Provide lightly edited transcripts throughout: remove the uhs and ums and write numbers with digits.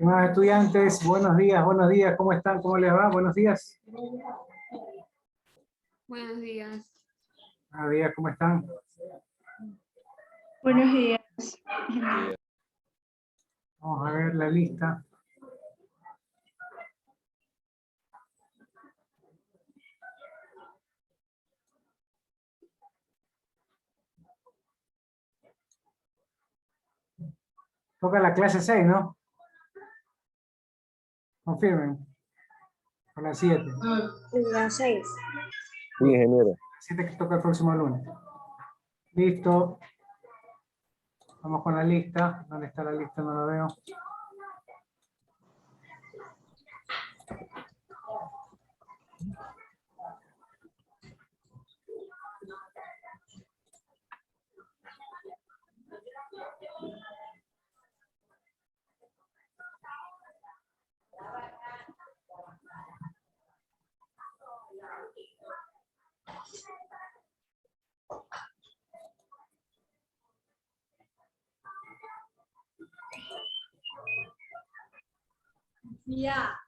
¿Qué más, estudiantes? Buenos días, ¿cómo están? ¿Cómo les va? Buenos días. Buenos días. Buenos días, ¿cómo están? Buenos días. Vamos a ver la lista. Toca la clase 6, ¿no? Confirmen. A las 7. La 6. Sí, ingeniero. 7 que toca el próximo lunes. Listo. Vamos con la lista. ¿Dónde está la lista? No la veo. Ya.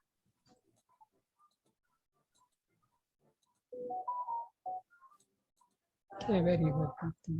Qué ver, hijo de puta.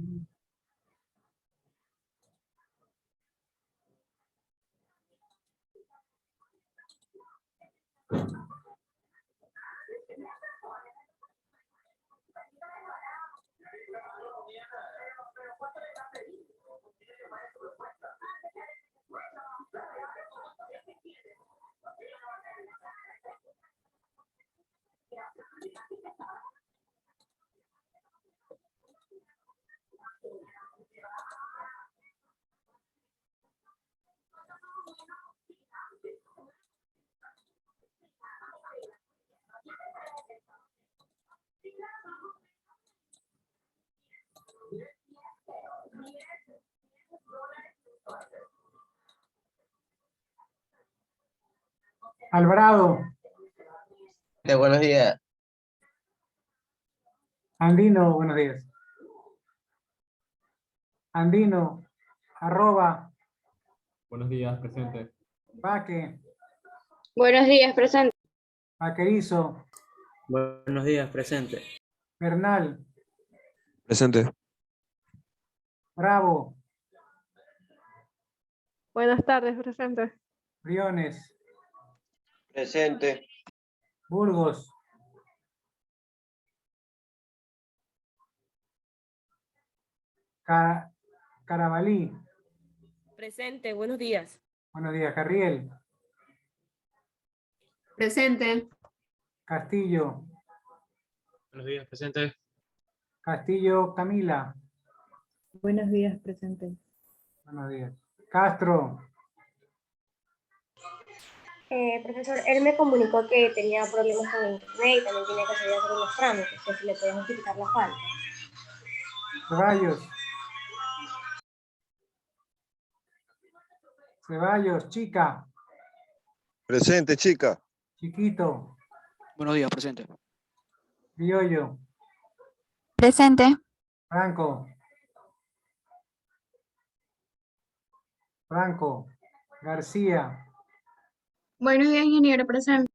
Alvarado. Buenos días. Andino, buenos días. Andino, arroba, Buenos días, presente. Vaque, Buenos días, presente. Vaquerizo, Buenos días, presente. Bernal, Presente. Bravo, Buenas tardes, presente. Briones, Presente. Burgos, Carabalí, Presente, buenos días. buenos días, Carriel, Presente. Castillo, Buenos días, presente. Castillo Camila, Buenos días, presente. buenos días, Castro, Profesor, él me comunicó que tenía problemas con internet y también tenía que salir a hacer unos trámites, que si le podía justificar la falta. Ceballos, Chica, Presente, chica. Chiquito, Buenos días, presente. Criollo, Presente. Franco, García, Buenos días, ingeniero, presente.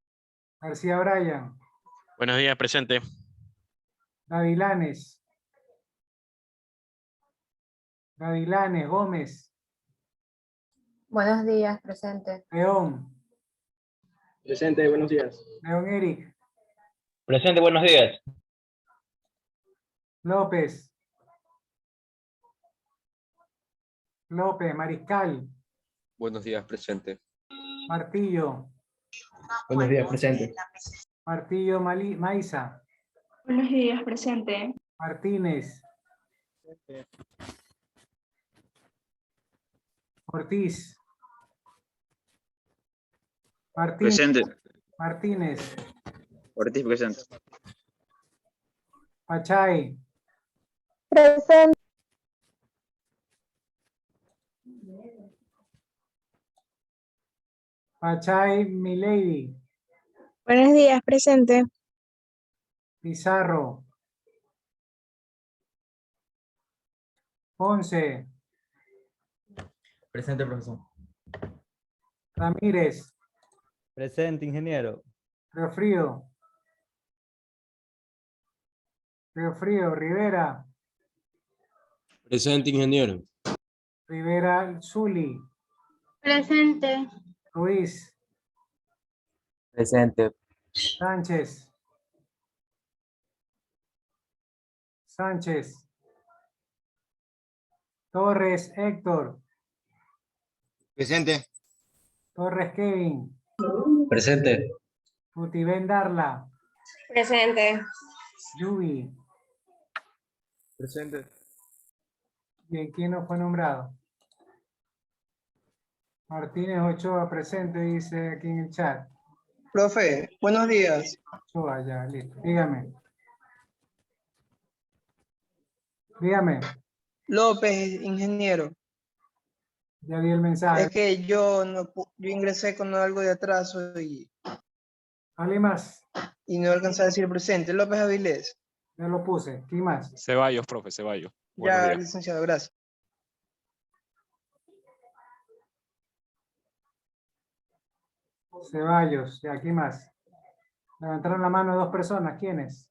García Bryan, Buenos días, presente. Gavilanes, Gómez, Buenos días, presente. León, Presente, buenos días. León Eric, Presente, buenos días. López, Mariscal, Buenos días, presente. Martillo, Buenos días, presente. Martillo Maiza, Buenos días, presente. Martínez, Ortiz, Presente. Martínez, Ortiz, presente. Pachay, Presente. Milady, Buenos días, presente. Pizarro, Ponce, Presente, profesor. Ramírez. Presente, ingeniero. Río Frío. Río Frío. Rivera. Presente, ingeniero. Rivera Zuli. Presente. Ruiz. Presente. Sánchez. Sánchez. Torres Héctor. Presente. Torres Kevin. Presente. Futibén Darla. Presente. Yubi. Presente. Bien, ¿quién no fue nombrado? Martínez Ochoa presente, dice aquí en el chat. Profe, buenos días. Ochoa, ya, listo. Dígame. Dígame. López, ingeniero. Ya vi el mensaje. Es que yo ingresé con algo de atraso ¿Alguien más? y no alcancé a decir presente. López Avilés. Ya lo puse. ¿Quién más? Ceballos, profe, Ceballos. Buenos Ya, días. licenciado, gracias. Ceballos. Ya, ¿quién más? Levantaron la mano 2 personas. ¿Quiénes?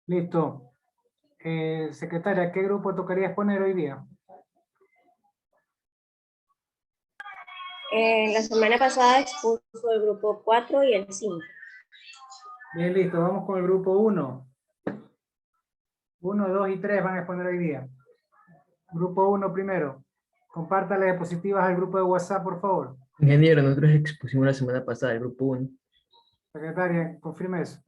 Listo. Secretaria, ¿qué grupo tocaría exponer hoy día? La semana pasada expuso el grupo 4 y el 5. Bien, listo. Vamos con el grupo 1. 1, 2 y 3 van a exponer hoy día. Grupo 1 primero. Comparta las diapositivas al grupo de WhatsApp, por favor. Ingeniero, nosotros expusimos la semana pasada el grupo 1. Secretaria, confirme eso.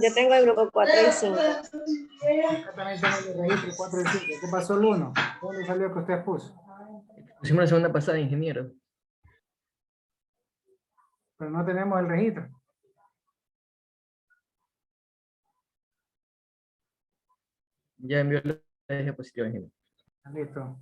Yo tengo el grupo 4 y 5. Exactamente en el registro 4 y 5. ¿Qué pasó el 1? ¿Dónde salió que usted puso? Expusimos la semana pasada, ingeniero. Pero no tenemos el registro. Ya envió la diapositiva, ingeniero. Listo.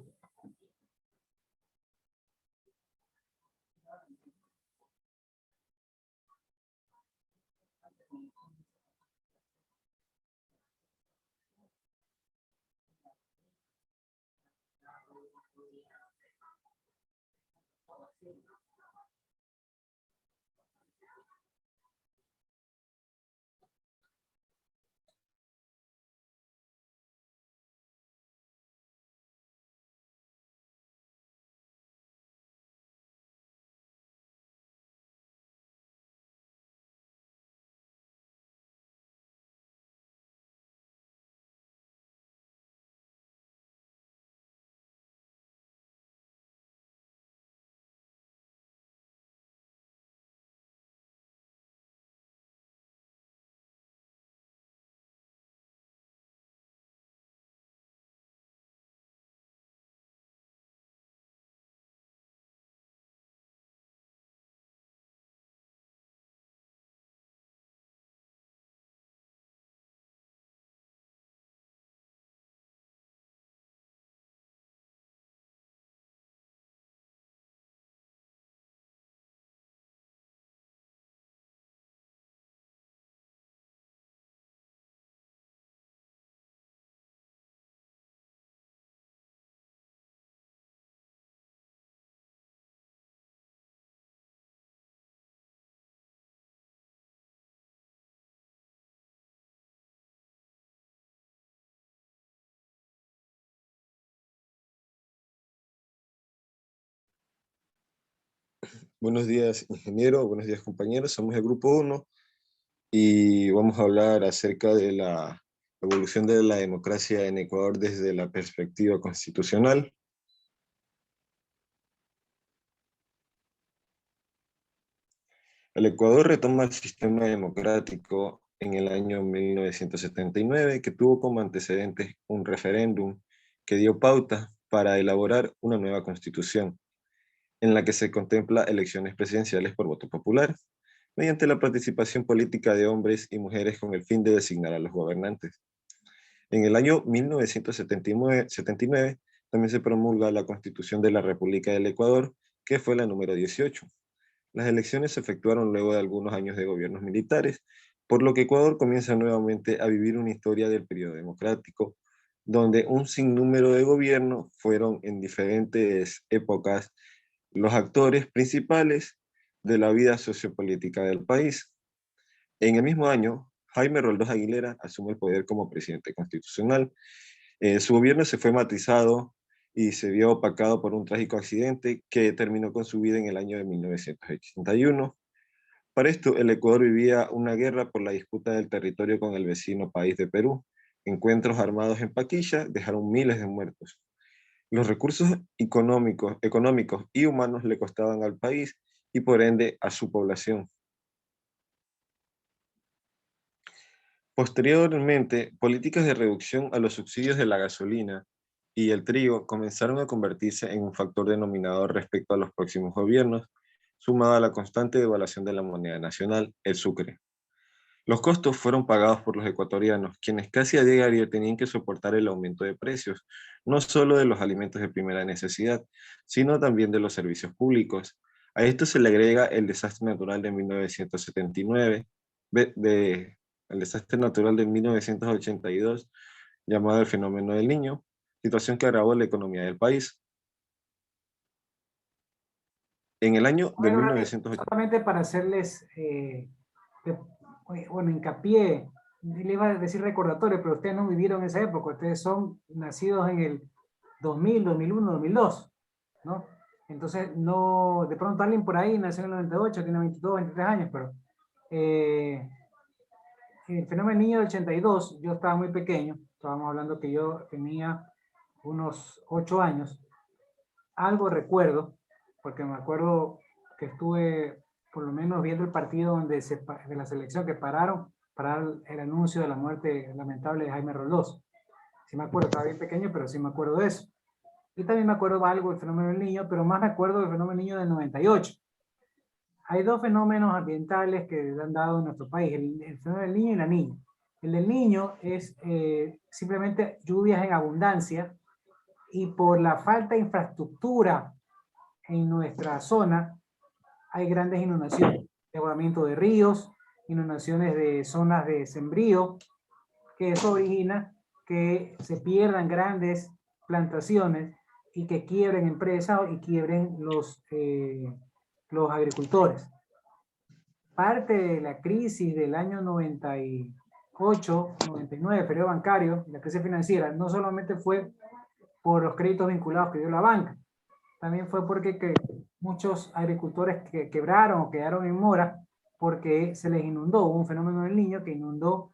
Buenos días, ingeniero. Buenos días, compañeros. Somos el grupo 1 y vamos a hablar acerca de la evolución de la democracia en Ecuador desde la perspectiva constitucional. El Ecuador retoma el sistema democrático en el año 1979, que tuvo como antecedentes un referéndum que dio pauta para elaborar una nueva constitución, en la que se contempla elecciones presidenciales por voto popular, mediante la participación política de hombres y mujeres con el fin de designar a los gobernantes. En el año 1979 también se promulga la Constitución de la República del Ecuador, que fue la número 18. Las elecciones se efectuaron luego de algunos años de gobiernos militares, por lo que Ecuador comienza nuevamente a vivir una historia del periodo democrático, donde un sinnúmero de gobiernos fueron en diferentes épocas los actores principales de la vida sociopolítica del país. En el mismo año, Jaime Roldós Aguilera asume el poder como presidente constitucional. Su gobierno se fue matizado y se vio opacado por un trágico accidente que terminó con su vida en el año de 1981. Para esto, el Ecuador vivía una guerra por la disputa del territorio con el vecino país de Perú. Encuentros armados en Paquilla dejaron miles de muertos. Los recursos económicos y humanos le costaban al país y por ende a su población. Posteriormente, políticas de reducción a los subsidios de la gasolina y el trigo comenzaron a convertirse en un factor denominador respecto a los próximos gobiernos, sumado a la constante devaluación de la moneda nacional, el sucre. Los costos fueron pagados por los ecuatorianos, quienes casi a diario tenían que soportar el aumento de precios, no solo de los alimentos de primera necesidad, sino también de los servicios públicos. A esto se le agrega el desastre natural de 1979, el desastre natural de 1982, llamado el fenómeno del Niño, situación que agravó la economía del país. En el año de 1980... Solamente para hacerles, hincapié, le iba a decir recordatorio, pero ustedes no vivieron esa época, ustedes son nacidos en el 2000, 2001, 2002, ¿no? Entonces, no, de pronto alguien por ahí nació en el 98, tiene 22, 23 años, pero el fenómeno del Niño del 82, yo estaba muy pequeño, estábamos hablando que yo tenía unos 8 años, algo recuerdo, porque me acuerdo que estuve por lo menos viendo el partido de la selección que pararon para el anuncio de la muerte lamentable de Jaime Roldós. Sí me acuerdo, estaba bien pequeño, pero sí me acuerdo de eso. Y también me acuerdo algo del fenómeno del Niño, pero más me acuerdo del fenómeno del Niño del 98. Hay dos fenómenos ambientales que han dado en nuestro país, el fenómeno del Niño y la Niña. El del Niño es simplemente lluvias en abundancia, y por la falta de infraestructura en nuestra zona hay grandes inundaciones, desbordamiento de ríos, inundaciones de zonas de sembrío, que eso origina que se pierdan grandes plantaciones y que quiebren empresas y quiebren los agricultores. Parte de la crisis del año 98, 99, periodo bancario, la crisis financiera, no solamente fue por los créditos vinculados que dio la banca, también fue porque muchos agricultores quebraron o quedaron en mora porque se les inundó. Hubo un fenómeno del Niño que inundó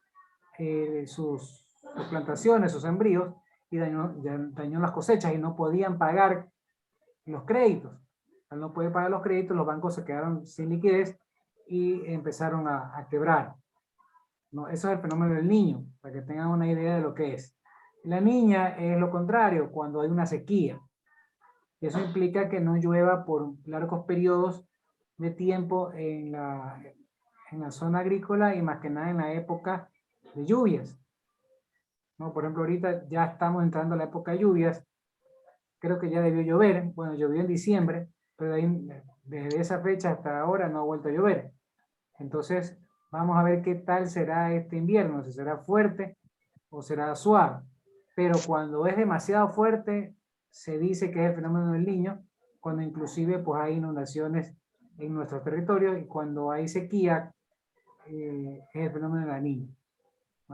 sus plantaciones, sus sembríos, y dañó las cosechas y no podían pagar los créditos. Al no poder pagar los créditos, los bancos se quedaron sin liquidez y empezaron a quebrar. ¿No? Eso es el fenómeno del Niño, para que tengan una idea de lo que es. La Niña es lo contrario, cuando hay una sequía. Eso implica que no llueva por largos periodos de tiempo en la zona agrícola y más que nada en la época de lluvias. ¿No? Por ejemplo, ahorita ya estamos entrando a la época de lluvias. Creo que ya debió llover. Bueno, llovió en diciembre, pero desde esa fecha hasta ahora no ha vuelto a llover. Entonces, vamos a ver qué tal será este invierno, si será fuerte o será suave. Pero cuando es demasiado fuerte, se dice que es el fenómeno del Niño, cuando inclusive pues hay inundaciones en nuestro territorio, y cuando hay sequía, es el fenómeno de la Niña.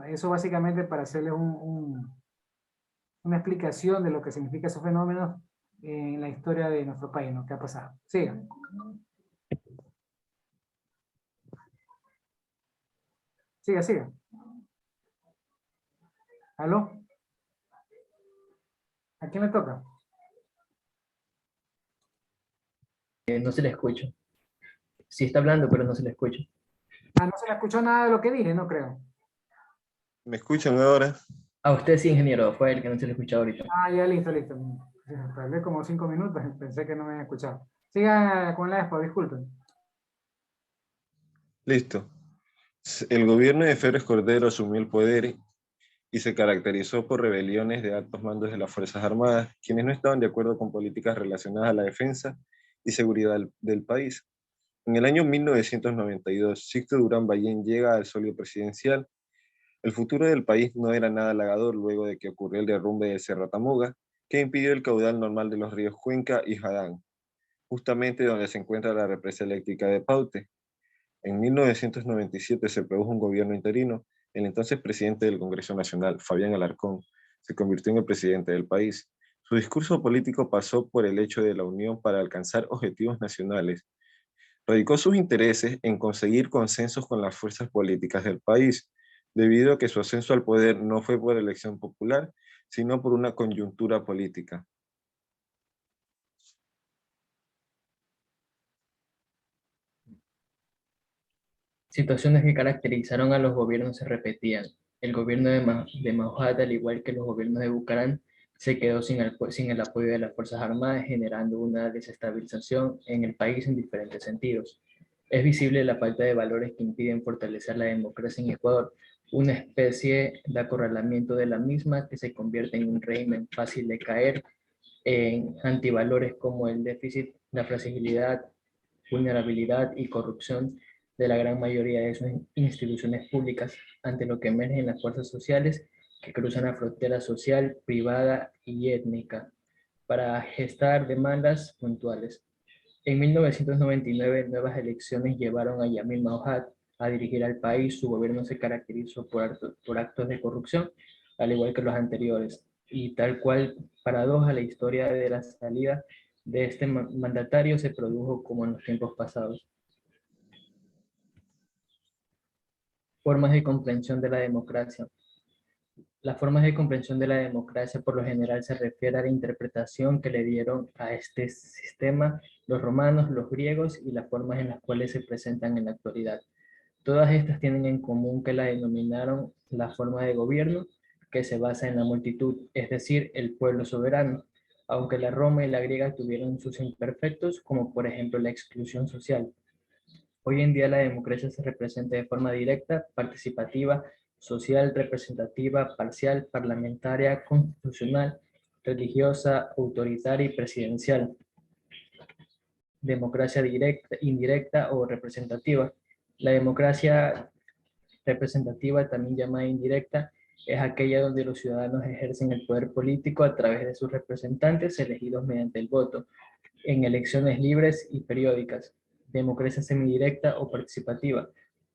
Eso básicamente para hacerles una explicación de lo que significa esos fenómenos en la historia de nuestro país, ¿no? ¿Qué ha pasado? Sigan. Siga. ¿Aló? ¿A quién le toca? No se le escucha. Sí está hablando, pero no se le escucha. No se le escuchó nada de lo que dije, no creo. ¿Me escuchan ahora? A usted sí, ingeniero, fue el que no se le escuchaba ahorita. Ya listo. Tardé como 5 minutos, pensé que no me habían escuchado. Sigan con la expo, disculpen. Listo. El gobierno de Férez Cordero asumió el poder y se caracterizó por rebeliones de altos mandos de las Fuerzas Armadas, quienes no estaban de acuerdo con políticas relacionadas a la defensa y seguridad del país. En el año 1992, Sixto Durán Ballén llega al solio presidencial. El futuro del país no era nada halagador luego de que ocurrió el derrumbe de Cerro que impidió el caudal normal de los ríos Cuenca y Jadán, justamente donde se encuentra la represa eléctrica de Paute. En 1997 se produjo un gobierno interino. El entonces presidente del Congreso Nacional, Fabián Alarcón, se convirtió en el presidente del país. Su discurso político pasó por el hecho de la unión para alcanzar objetivos nacionales. Radicó sus intereses en conseguir consensos con las fuerzas políticas del país, debido a que su ascenso al poder no fue por elección popular, sino por una coyuntura política. Situaciones que caracterizaron a los gobiernos se repetían. El gobierno de Mahuad, al igual que los gobiernos de Bucarán, se quedó sin el apoyo de las Fuerzas Armadas, generando una desestabilización en el país en diferentes sentidos. Es visible la falta de valores que impiden fortalecer la democracia en Ecuador, una especie de acorralamiento de la misma que se convierte en un régimen fácil de caer en antivalores como el déficit, la fragilidad, vulnerabilidad y corrupción de la gran mayoría de sus instituciones públicas, ante lo que emergen las fuerzas sociales que cruzan la frontera social, privada y étnica para gestar demandas puntuales. En 1999, nuevas elecciones llevaron a Yamil Mahuad a dirigir al país. Su gobierno se caracterizó por actos de corrupción, al igual que los anteriores. Y tal cual paradoja, la historia de la salida de este mandatario se produjo como en los tiempos pasados. Formas de comprensión de la democracia. Las formas de comprensión de la democracia por lo general se refiere a la interpretación que le dieron a este sistema los romanos, los griegos y las formas en las cuales se presentan en la actualidad. Todas estas tienen en común que la denominaron la forma de gobierno que se basa en la multitud, es decir, el pueblo soberano, aunque la Roma y la griega tuvieron sus imperfectos, como por ejemplo la exclusión social. Hoy en día la democracia se representa de forma directa, participativa, social, representativa, parcial, parlamentaria, constitucional, religiosa, autoritaria y presidencial. Democracia directa, indirecta o representativa. La democracia representativa, también llamada indirecta, es aquella donde los ciudadanos ejercen el poder político a través de sus representantes elegidos mediante el voto, en elecciones libres y periódicas. Democracia semidirecta o participativa.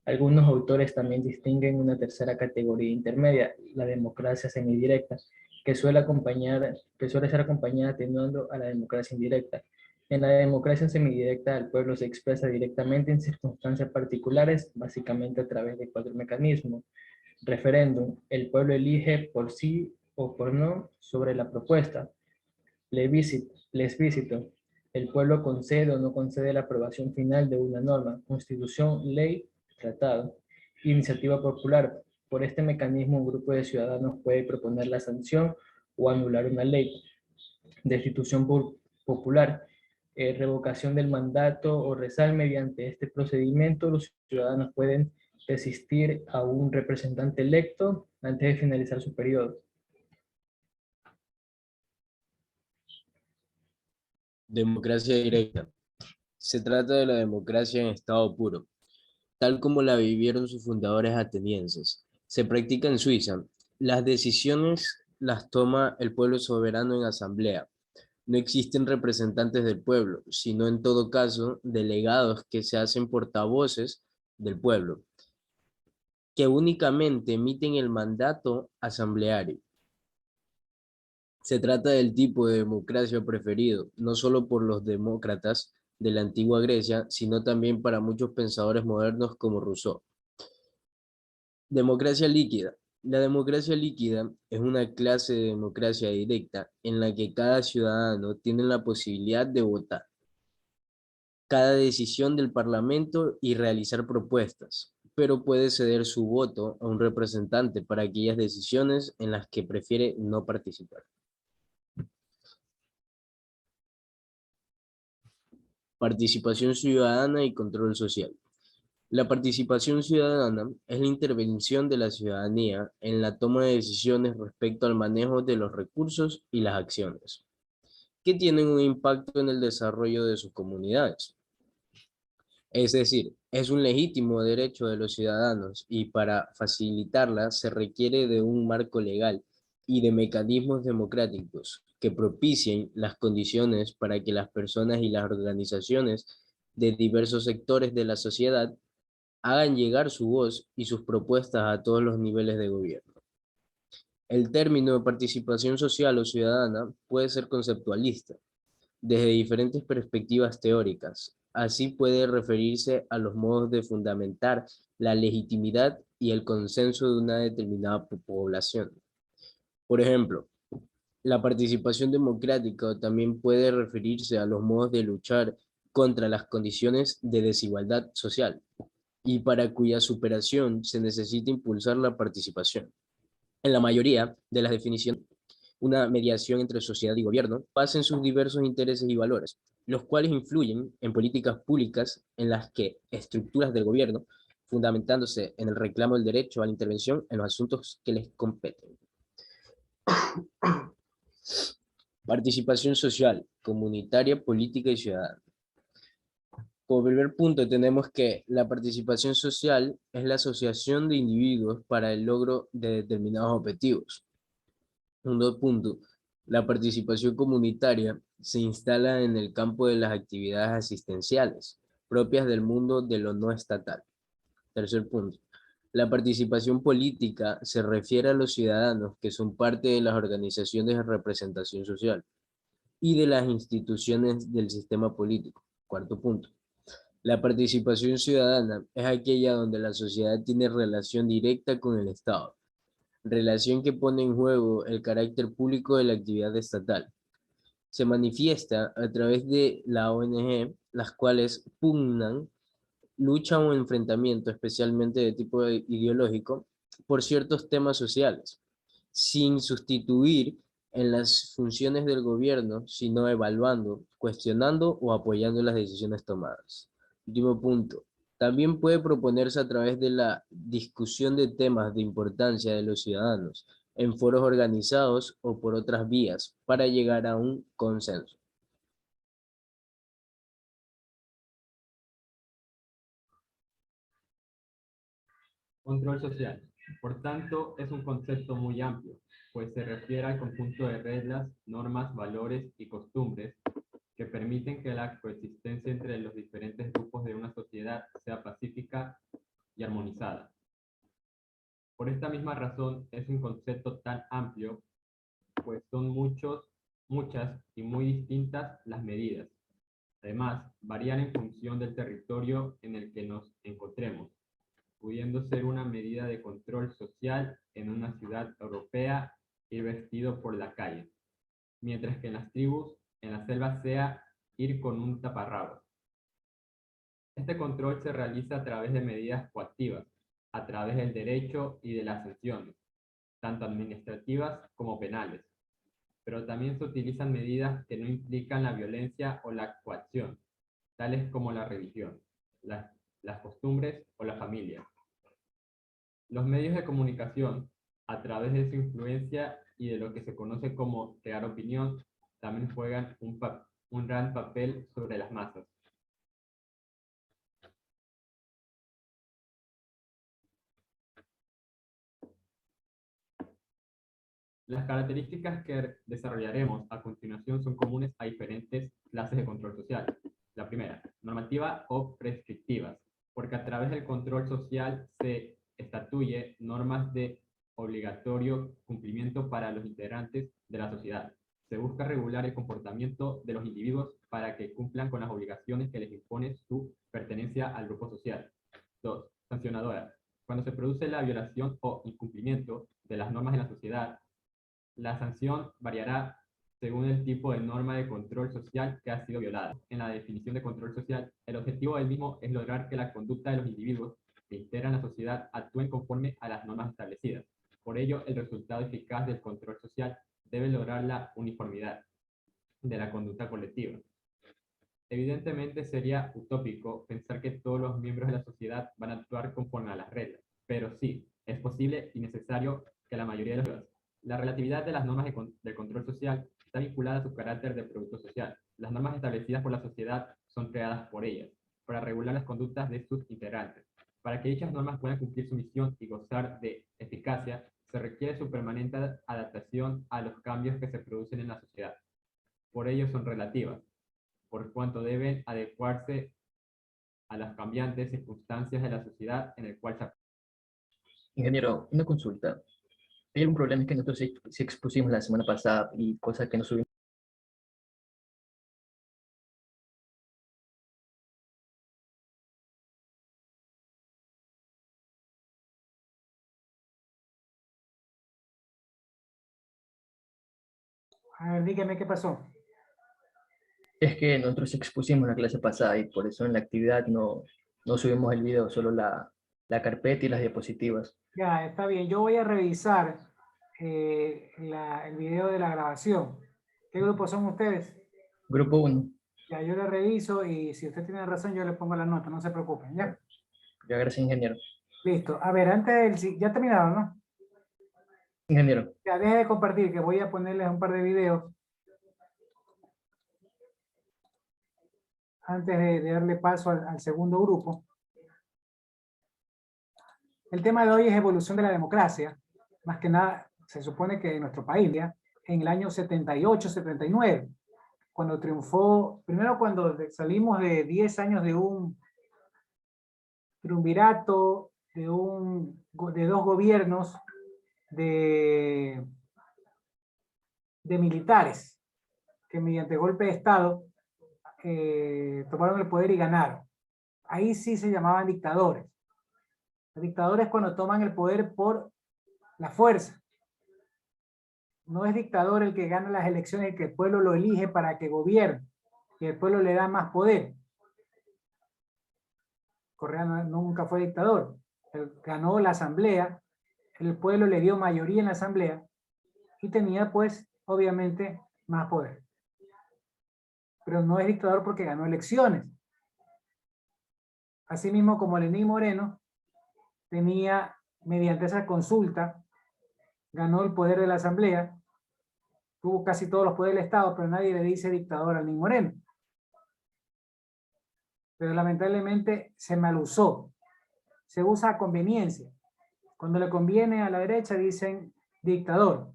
Algunos autores también distinguen una tercera categoría intermedia, la democracia semidirecta, que suele ser acompañada atenuando a la democracia indirecta. En la democracia semidirecta, el pueblo se expresa directamente en circunstancias particulares, básicamente a través de 4 mecanismos. Referéndum, el pueblo elige por sí o por no sobre la propuesta. Plebiscito, el pueblo concede o no concede la aprobación final de una norma, constitución, ley, tratado. Iniciativa popular, por este mecanismo un grupo de ciudadanos puede proponer la sanción o anular una ley. Destitución popular, revocación del mandato o rezar. Mediante este procedimiento los ciudadanos pueden desistir a un representante electo antes de finalizar su periodo. Democracia directa. Se trata de la democracia en estado puro, tal como la vivieron sus fundadores atenienses. Se practica en Suiza. Las decisiones las toma el pueblo soberano en asamblea. No existen representantes del pueblo, sino en todo caso delegados que se hacen portavoces del pueblo, que únicamente emiten el mandato asambleario. Se trata del tipo de democracia preferido, no solo por los demócratas de la antigua Grecia, sino también para muchos pensadores modernos como Rousseau. Democracia líquida. La democracia líquida es una clase de democracia directa en la que cada ciudadano tiene la posibilidad de votar cada decisión del Parlamento y realizar propuestas, pero puede ceder su voto a un representante para aquellas decisiones en las que prefiere no participar. Participación ciudadana y control social. La participación ciudadana es la intervención de la ciudadanía en la toma de decisiones respecto al manejo de los recursos y las acciones. que tienen un impacto en el desarrollo de sus comunidades. Es decir, es un legítimo derecho de los ciudadanos y para facilitarla se requiere de un marco legal y de mecanismos democráticos que propicien las condiciones para que las personas y las organizaciones de diversos sectores de la sociedad hagan llegar su voz y sus propuestas a todos los niveles de gobierno. El término de participación social o ciudadana puede ser conceptualista, desde diferentes perspectivas teóricas. Así puede referirse a los modos de fundamentar la legitimidad y el consenso de una determinada población. Por ejemplo, la participación democrática también puede referirse a los modos de luchar contra las condiciones de desigualdad social, y para cuya superación se necesita impulsar la participación. En la mayoría de las definiciones, una mediación entre sociedad y gobierno basa en sus diversos intereses y valores, los cuales influyen en políticas públicas en las que estructuras del gobierno, fundamentándose en el reclamo del derecho a la intervención en los asuntos que les competen. Participación social, comunitaria, política y ciudadana. Como primer punto tenemos que la participación social es la asociación de individuos para el logro de determinados objetivos. Segundo punto, la participación comunitaria se instala en el campo de las actividades asistenciales, propias del mundo de lo no estatal. Tercer punto, la participación política se refiere a los ciudadanos que son parte de las organizaciones de representación social y de las instituciones del sistema político. Cuarto punto, la participación ciudadana es aquella donde la sociedad tiene relación directa con el Estado, relación que pone en juego el carácter público de la actividad estatal. Se manifiesta a través de la ONG, las cuales pugnan, luchan o enfrentamiento, especialmente de tipo ideológico, por ciertos temas sociales, sin sustituir en las funciones del gobierno, sino evaluando, cuestionando o apoyando las decisiones tomadas. Último punto. También puede proponerse a través de la discusión de temas de importancia de los ciudadanos en foros organizados o por otras vías para llegar a un consenso. Control social. Por tanto, es un concepto muy amplio, pues se refiere al conjunto de reglas, normas, valores y costumbres que permiten que la coexistencia entre los diferentes grupos de una sociedad sea pacífica y armonizada. Por esta misma razón es un concepto tan amplio, pues son muchas y muy distintas las medidas. Además, varían en función del territorio en el que nos encontremos, pudiendo ser una medida de control social en una ciudad europea ir vestido por la calle, mientras que en las tribus, en la selva sea ir con un taparrabos. Este control se realiza a través de medidas coactivas, a través del derecho y de las sanciones, tanto administrativas como penales, pero también se utilizan medidas que no implican la violencia o la coacción, tales como la religión, las costumbres o la familia. Los medios de comunicación, a través de su influencia y de lo que se conoce como crear opinión, también juegan un gran papel sobre las masas. Las características que desarrollaremos a continuación son comunes a diferentes clases de control social. La primera, normativa o prescriptivas, porque a través del control social se estatuye normas de obligatorio cumplimiento para los integrantes de la sociedad. Se busca regular el comportamiento de los individuos para que cumplan con las obligaciones que les impone su pertenencia al grupo social. 2. Sancionadoras. Cuando se produce la violación o incumplimiento de las normas de la sociedad, la sanción variará según el tipo de norma de control social que ha sido violada. En la definición de control social, el objetivo del mismo es lograr que la conducta de los individuos que integran la sociedad actúen conforme a las normas establecidas. Por ello, el resultado eficaz del control social debe lograr la uniformidad de la conducta colectiva. Evidentemente sería utópico pensar que todos los miembros de la sociedad van a actuar conforme a las reglas, pero sí, es posible y necesario que la mayoría de los. La relatividad de las normas del control social está vinculada a su carácter de producto social. Las normas establecidas por la sociedad son creadas por ellas, para regular las conductas de sus integrantes. Para que dichas normas puedan cumplir su misión y gozar de eficacia, se requiere su permanente adaptación a los cambios que se producen en la sociedad. Por ello son relativas, por cuanto deben adecuarse a las cambiantes circunstancias de la sociedad en el cual se... Ingeniero, una consulta. Hay un problema que nosotros sí expusimos la semana pasada y cosas que no subimos. A ver, dígame qué pasó. Es que nosotros expusimos la clase pasada y por eso en la actividad no subimos el video, solo la carpeta y las diapositivas. Ya, está bien. Yo voy a revisar el video de la grabación. ¿Qué grupo son ustedes? Grupo 1. Ya, yo le reviso y si usted tiene razón, yo le pongo la nota, no se preocupen, ¿ya? Ya, gracias, ingeniero. Listo. A ver, antes del... Ya terminaron, ¿no? Ingeniero. Ya, deje de compartir, que voy a ponerles un par de videos antes de darle paso al segundo grupo. El tema de hoy es evolución de la democracia. Más que nada, se supone que en nuestro país, ¿ya? En el año 78, 79, cuando triunfó, primero cuando salimos de 10 años de un triunvirato, de dos gobiernos de militares, que mediante golpe de Estado tomaron el poder y ganaron. Ahí sí se llamaban dictadores. Los dictadores cuando toman el poder por la fuerza. No es dictador el que gana las elecciones y que el pueblo lo elige para que gobierne, y el pueblo le da más poder. Correa nunca fue dictador. Él ganó la asamblea, el pueblo le dio mayoría en la asamblea y tenía pues obviamente más poder. Pero no es dictador porque ganó elecciones. Asimismo como Lenín Moreno tenía, mediante esa consulta, ganó el poder de la asamblea, tuvo casi todos los poderes del Estado, pero nadie le dice dictador a Lenín Moreno. Pero lamentablemente se malusó. Se usa a conveniencia. Cuando le conviene a la derecha dicen dictador.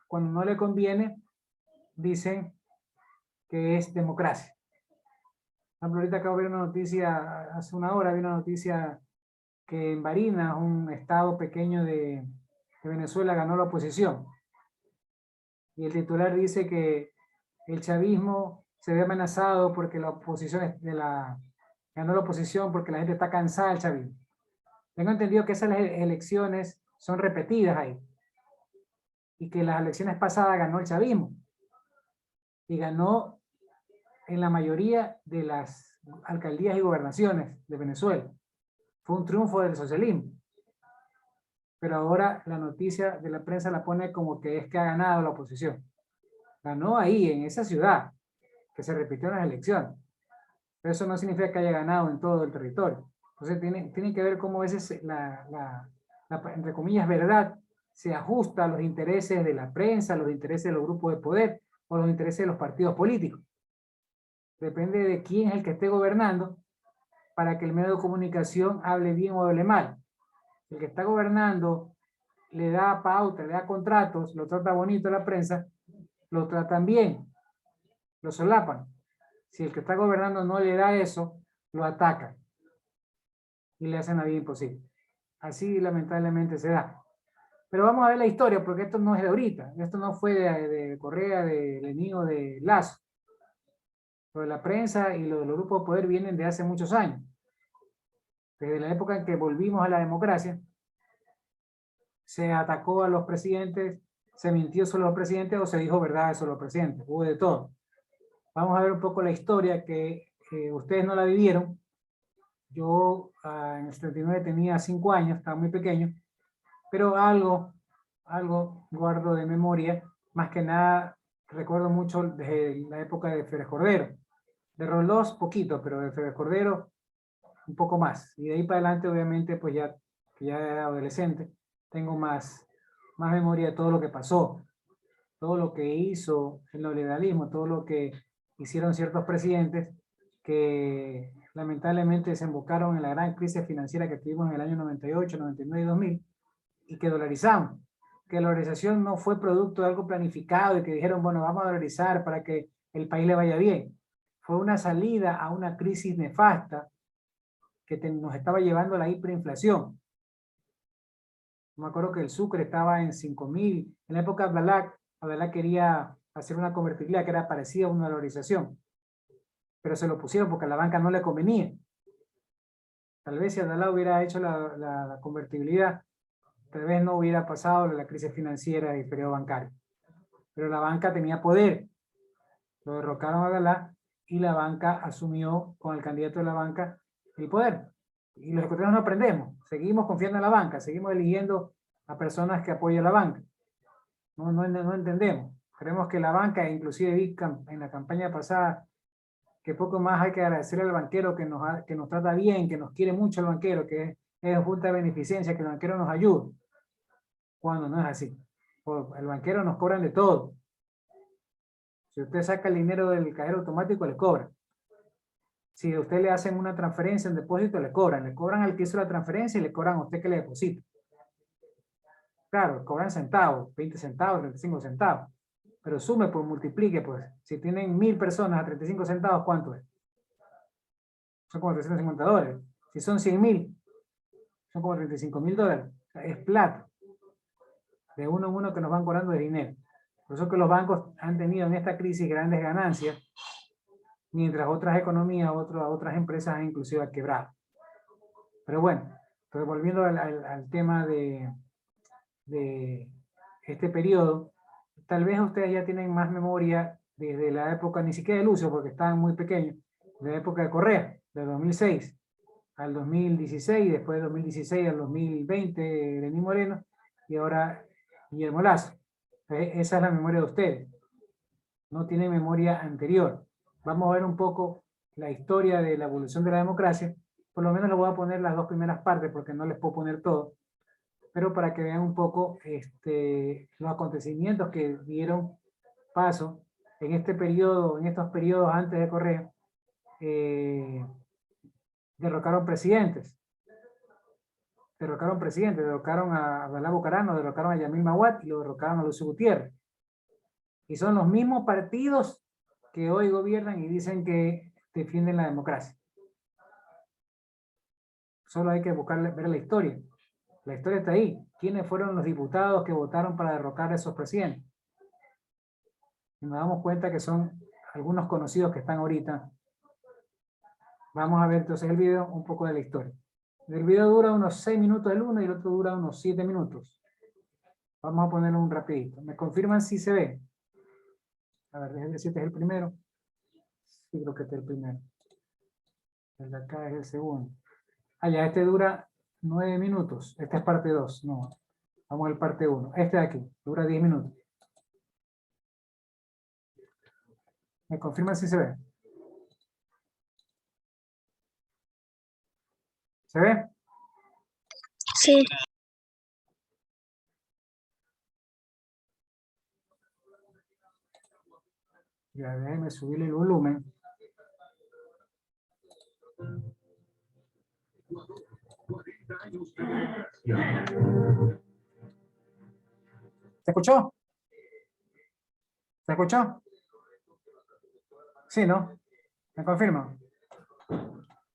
Cuando no le conviene dicen que es democracia. Por ejemplo, ahorita acabo de ver una noticia, hace una hora vi una noticia que en Barinas, un estado pequeño de Venezuela, ganó la oposición. Y el titular dice que el chavismo se ve amenazado porque la oposición ganó la oposición porque la gente está cansada del chavismo. Tengo entendido que esas elecciones son repetidas ahí. Y que las elecciones pasadas ganó el chavismo. Y ganó en la mayoría de las alcaldías y gobernaciones de Venezuela. Fue un triunfo del socialismo. Pero ahora la noticia de la prensa la pone como que es que ha ganado la oposición. Ganó ahí, en esa ciudad, que se repitió en las elecciones. Pero eso no significa que haya ganado en todo el territorio. Entonces tienen que ver cómo a veces la, entre comillas, verdad se ajusta a los intereses de la prensa, a los intereses de los grupos de poder o a los intereses de los partidos políticos. Depende de quién es el que esté gobernando para que el medio de comunicación hable bien o hable mal. El que está gobernando le da pauta, le da contratos, lo trata bonito a la prensa, lo tratan bien, lo solapan. Si el que está gobernando no le da eso, lo atacan y le hacen la vida imposible. Así lamentablemente se da. Pero vamos a ver la historia, porque esto no es de ahorita, esto no fue de Correa, de Lenín o de Lazo. Lo de la prensa y lo de los grupos de poder vienen de hace muchos años. Desde la época en que volvimos a la democracia, se atacó a los presidentes, se mintió sobre los presidentes o se dijo verdades sobre los presidentes. Hubo de todo. Vamos a ver un poco la historia que ustedes no la vivieron. Yo en el 79 tenía 5 años, estaba muy pequeño, pero algo guardo de memoria. Más que nada recuerdo mucho desde la época de Férez Cordero. De Roldós poquito, pero de Férez Cordero un poco más. Y de ahí para adelante, obviamente, pues ya que ya era adolescente, tengo más memoria de todo lo que pasó. todo lo que hizo el neoliberalismo, todo lo que hicieron ciertos presidentes que lamentablemente desembocaron en la gran crisis financiera que tuvimos en el año 98, 99 y 2000, y que dolarizamos. Que la dolarización no fue producto de algo planificado y que dijeron, bueno, vamos a dolarizar para que el país le vaya bien. Fue una salida a una crisis nefasta que nos estaba llevando a la hiperinflación. Me acuerdo que el Sucre estaba en 5.000. En la época de Abdalá quería hacer una convertibilidad que era parecida a una dolarización. Pero se lo pusieron porque a la banca no le convenía. Tal vez si Abdalá hubiera hecho la convertibilidad, tal vez no hubiera pasado la crisis financiera y el periodo bancario. Pero la banca tenía poder. Lo derrocaron a Abdalá y la banca asumió con el candidato de la banca el poder. Y los ecuatorianos no aprendemos. Seguimos confiando en la banca. Seguimos eligiendo a personas que apoyan la banca. No entendemos. Creemos que la banca, inclusive vi en la campaña pasada, que poco más hay que agradecerle al banquero que nos trata bien, que nos quiere mucho el banquero, que es junta de beneficencia, que el banquero nos ayuda. Cuando no es así. El banquero nos cobran de todo. Si usted saca el dinero del cajero automático, le cobran. Si a usted le hacen una transferencia, un depósito, le cobran. Le cobran al que hizo la transferencia y le cobran a usted que le deposita. Claro, cobran centavos, 20 centavos, 35 centavos. Pero sume, pues multiplique, pues. Si tienen 1000 personas a 35 centavos, ¿cuánto es? Son como $350. Si son 100.000, son como $35.000. O sea, es plata. De uno en uno que nos van cobrando de dinero. Por eso que los bancos han tenido en esta crisis grandes ganancias, mientras otras economías, otras empresas han inclusive quebrado. Pero bueno, entonces volviendo al tema de este periodo, tal vez ustedes ya tienen más memoria desde la época, ni siquiera de Lucio, porque estaban muy pequeños, de la época de Correa, de 2006 al 2016, después de 2016 al 2020, Lenín Moreno, y ahora Guillermo Lazo. Esa es la memoria de ustedes. No tienen memoria anterior. Vamos a ver un poco la historia de la evolución de la democracia. Por lo menos les voy a poner las dos primeras partes, porque no les puedo poner todo. Pero para que vean un poco los acontecimientos que dieron paso en este periodo, en estos periodos antes de Correa, derrocaron presidentes. Derrocaron a Abdalá Bucaram, derrocaron a Yamil Mahuad y lo derrocaron a Lucio Gutiérrez. Y son los mismos partidos que hoy gobiernan y dicen que defienden la democracia. Solo hay que ver la historia. La historia está ahí. ¿Quiénes fueron los diputados que votaron para derrocar a esos presidentes? Y nos damos cuenta que son algunos conocidos que están ahorita. Vamos a ver entonces el video, un poco de la historia. El video dura unos 6 minutos el uno y el otro dura unos 7 minutos. Vamos a ponerlo un rapidito. ¿Me confirman si se ve? A ver, déjenme si este es el primero. Sí, creo que este es el primero. El de acá es el segundo. Ah, ya, este dura 9 minutos. Esta es parte 2. No, vamos al parte 1. Este de aquí dura 10 minutos. ¿Me confirman si se ve? ¿Se ve? Sí. Ya, déjenme subir el volumen. ¿Se escuchó? ¿Se escuchó? Sí, ¿no? ¿Me confirman?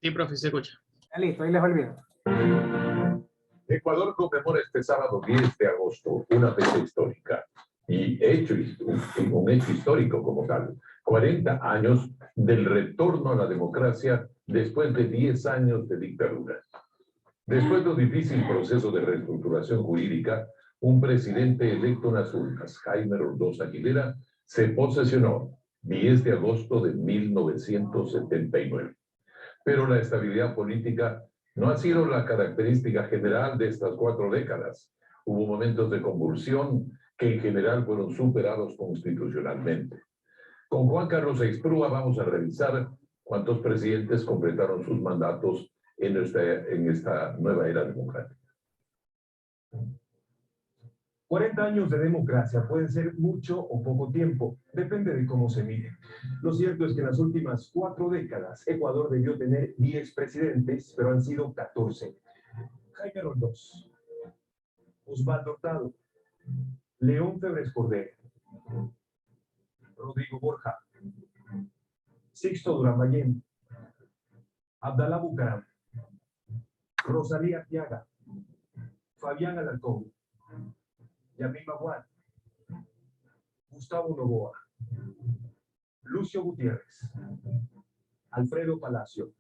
Sí, profe, se escucha. Ya, listo, ahí les olvido. Ecuador conmemora este sábado 10 de agosto una fecha histórica y un hecho histórico como tal. 40 años del retorno a la democracia después de 10 años de dictadura. Después de un difícil proceso de reestructuración jurídica, un presidente electo en las urnas, Jaime Roldós Aguilera, se posesionó 10 de agosto de 1979. Pero la estabilidad política no ha sido la característica general de estas 4 décadas. Hubo momentos de convulsión que en general fueron superados constitucionalmente. Con Juan Carlos Aixprúa vamos a revisar cuántos presidentes completaron sus mandatos en esta nueva era democrática. 40 años de democracia pueden ser mucho o poco tiempo, depende de cómo se mire. Lo cierto es que en las últimas 4 décadas, Ecuador debió tener 10 presidentes, pero han sido 14. Jaime Roldós, Osvaldo Hurtado, León Febres Cordero, Rodrigo Borja, Sixto Durán Ballén, Abdalá Bucaram, Rosalía Arteaga, Fabián Alarcón, Yamil Maguad, Gustavo Noboa, Lucio Gutiérrez, Alfredo Palacio,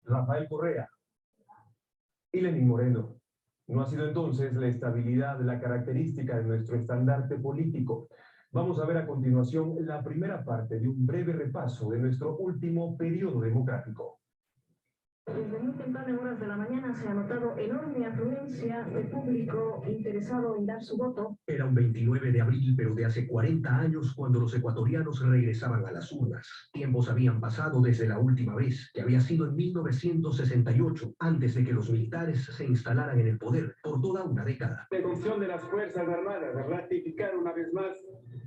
Rafael Correa y Lenín Moreno. No ha sido entonces la estabilidad la característica de nuestro estandarte político. Vamos a ver a continuación la primera parte de un breve repaso de nuestro último periodo democrático. Desde muy tempranas horas de la mañana se ha notado enorme afluencia de público interesado en dar su voto. Era un 29 de abril, pero de hace 40 años, cuando los ecuatorianos regresaban a las urnas. Tiempos habían pasado desde la última vez, que había sido en 1968, antes de que los militares se instalaran en el poder por toda una década. La función de las Fuerzas Armadas, ratificar una vez más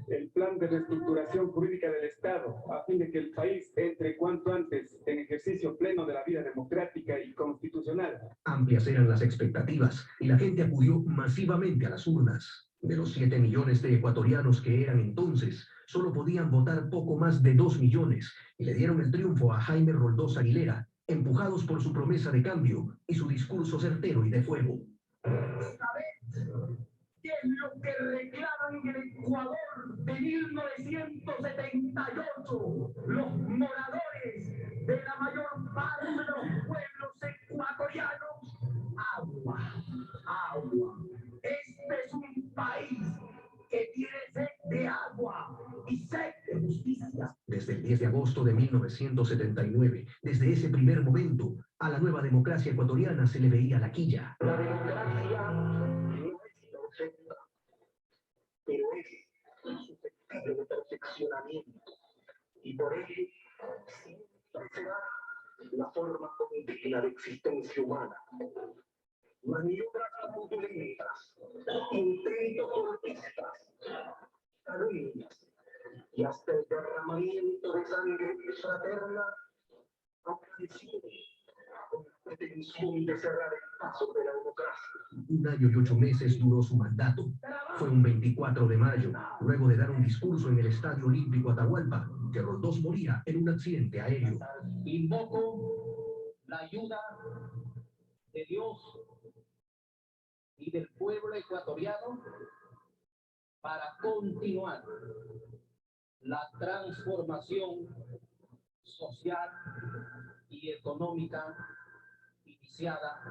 el plan de reestructuración jurídica del Estado, a fin de que el país entre cuanto antes en ejercicio pleno de la vida democrática y constitucional. Amplias eran las expectativas y la gente acudió masivamente a las urnas. De los 7 millones de ecuatorianos que eran entonces, solo podían votar poco más de 2 millones y le dieron el triunfo a Jaime Roldós Aguilera, empujados por su promesa de cambio y su discurso certero y de fuego. ¿Qué es lo que reclaman en el Ecuador de 1978 los moradores de la mayor parte de los pueblos ecuatorianos? Agua, agua. Este es un país que tiene sed de agua y sed de justicia. Desde el 10 de agosto de 1979, desde ese primer momento, a la nueva democracia ecuatoriana se le veía la quilla. La democracia pero es susceptible de perfeccionamiento y por ello siempre será la forma condigna de existencia humana. Maniobras fraudulentas, intentos golpistas, calumnias y hasta el derramamiento de sangre fraterna apareció con la pretensión de cerrar el paso de la democracia. 1 año y 8 meses duró su mandato. Fue un 24 de mayo, luego de dar un discurso en el Estadio Olímpico Atahualpa, que Roldós moría en un accidente aéreo. Invoco la ayuda de Dios y del pueblo ecuatoriano para continuar la transformación social y económica iniciada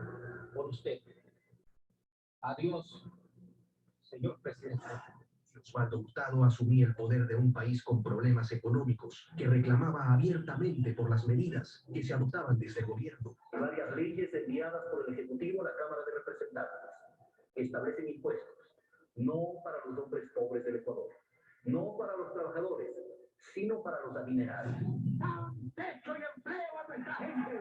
por usted. Adiós, señor presidente. Osvaldo Hurtado asumía el poder de un país con problemas económicos, que reclamaba abiertamente por las medidas que se adoptaban desde el gobierno. Varias leyes enviadas por el Ejecutivo a la Cámara de Representantes establecen impuestos, no para los hombres pobres del Ecuador, no para los trabajadores, sino para los adinerados. ¡Techo y empleo a nuestra gente!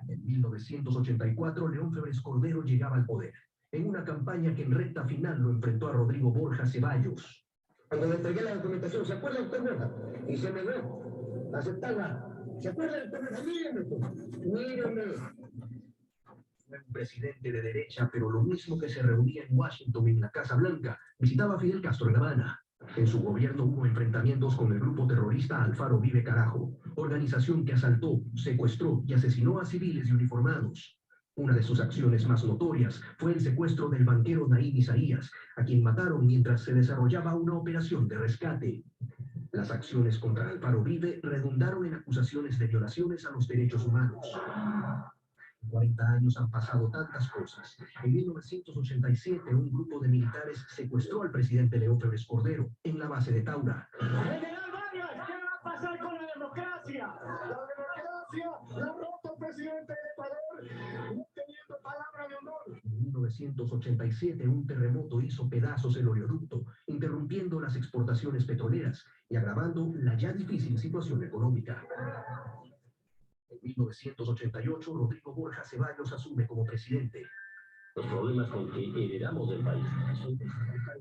En 1984, León Febres Cordero llegaba al poder, en una campaña que en recta final lo enfrentó a Rodrigo Borja Ceballos. Cuando le entregué la documentación, ¿se acuerda usted, Borja? Y se me dio, aceptarla. ¿Se acuerda usted? Mírenme. Fue un presidente de derecha, pero lo mismo que se reunía en Washington, en la Casa Blanca, visitaba a Fidel Castro en La Habana. En su gobierno hubo enfrentamientos con el grupo terrorista Alfaro Vive Carajo, organización que asaltó, secuestró y asesinó a civiles y uniformados. Una de sus acciones más notorias fue el secuestro del banquero Naim Isaías, a quien mataron mientras se desarrollaba una operación de rescate. Las acciones contra Alfaro Vive redundaron en acusaciones de violaciones a los derechos humanos. 40 años han pasado tantas cosas. En 1987, un grupo de militares secuestró al presidente León Febres Cordero en la base de Taura. General Vargas, ¿qué va a pasar con la democracia? La democracia la ha roto el presidente del Ecuador, no teniendo palabra de honor. En 1987, un terremoto hizo pedazos el oleoducto, interrumpiendo las exportaciones petroleras y agravando la ya difícil situación económica. En 1988, Rodrigo Borja Ceballos asume como presidente. Los problemas con que heredamos del país son tan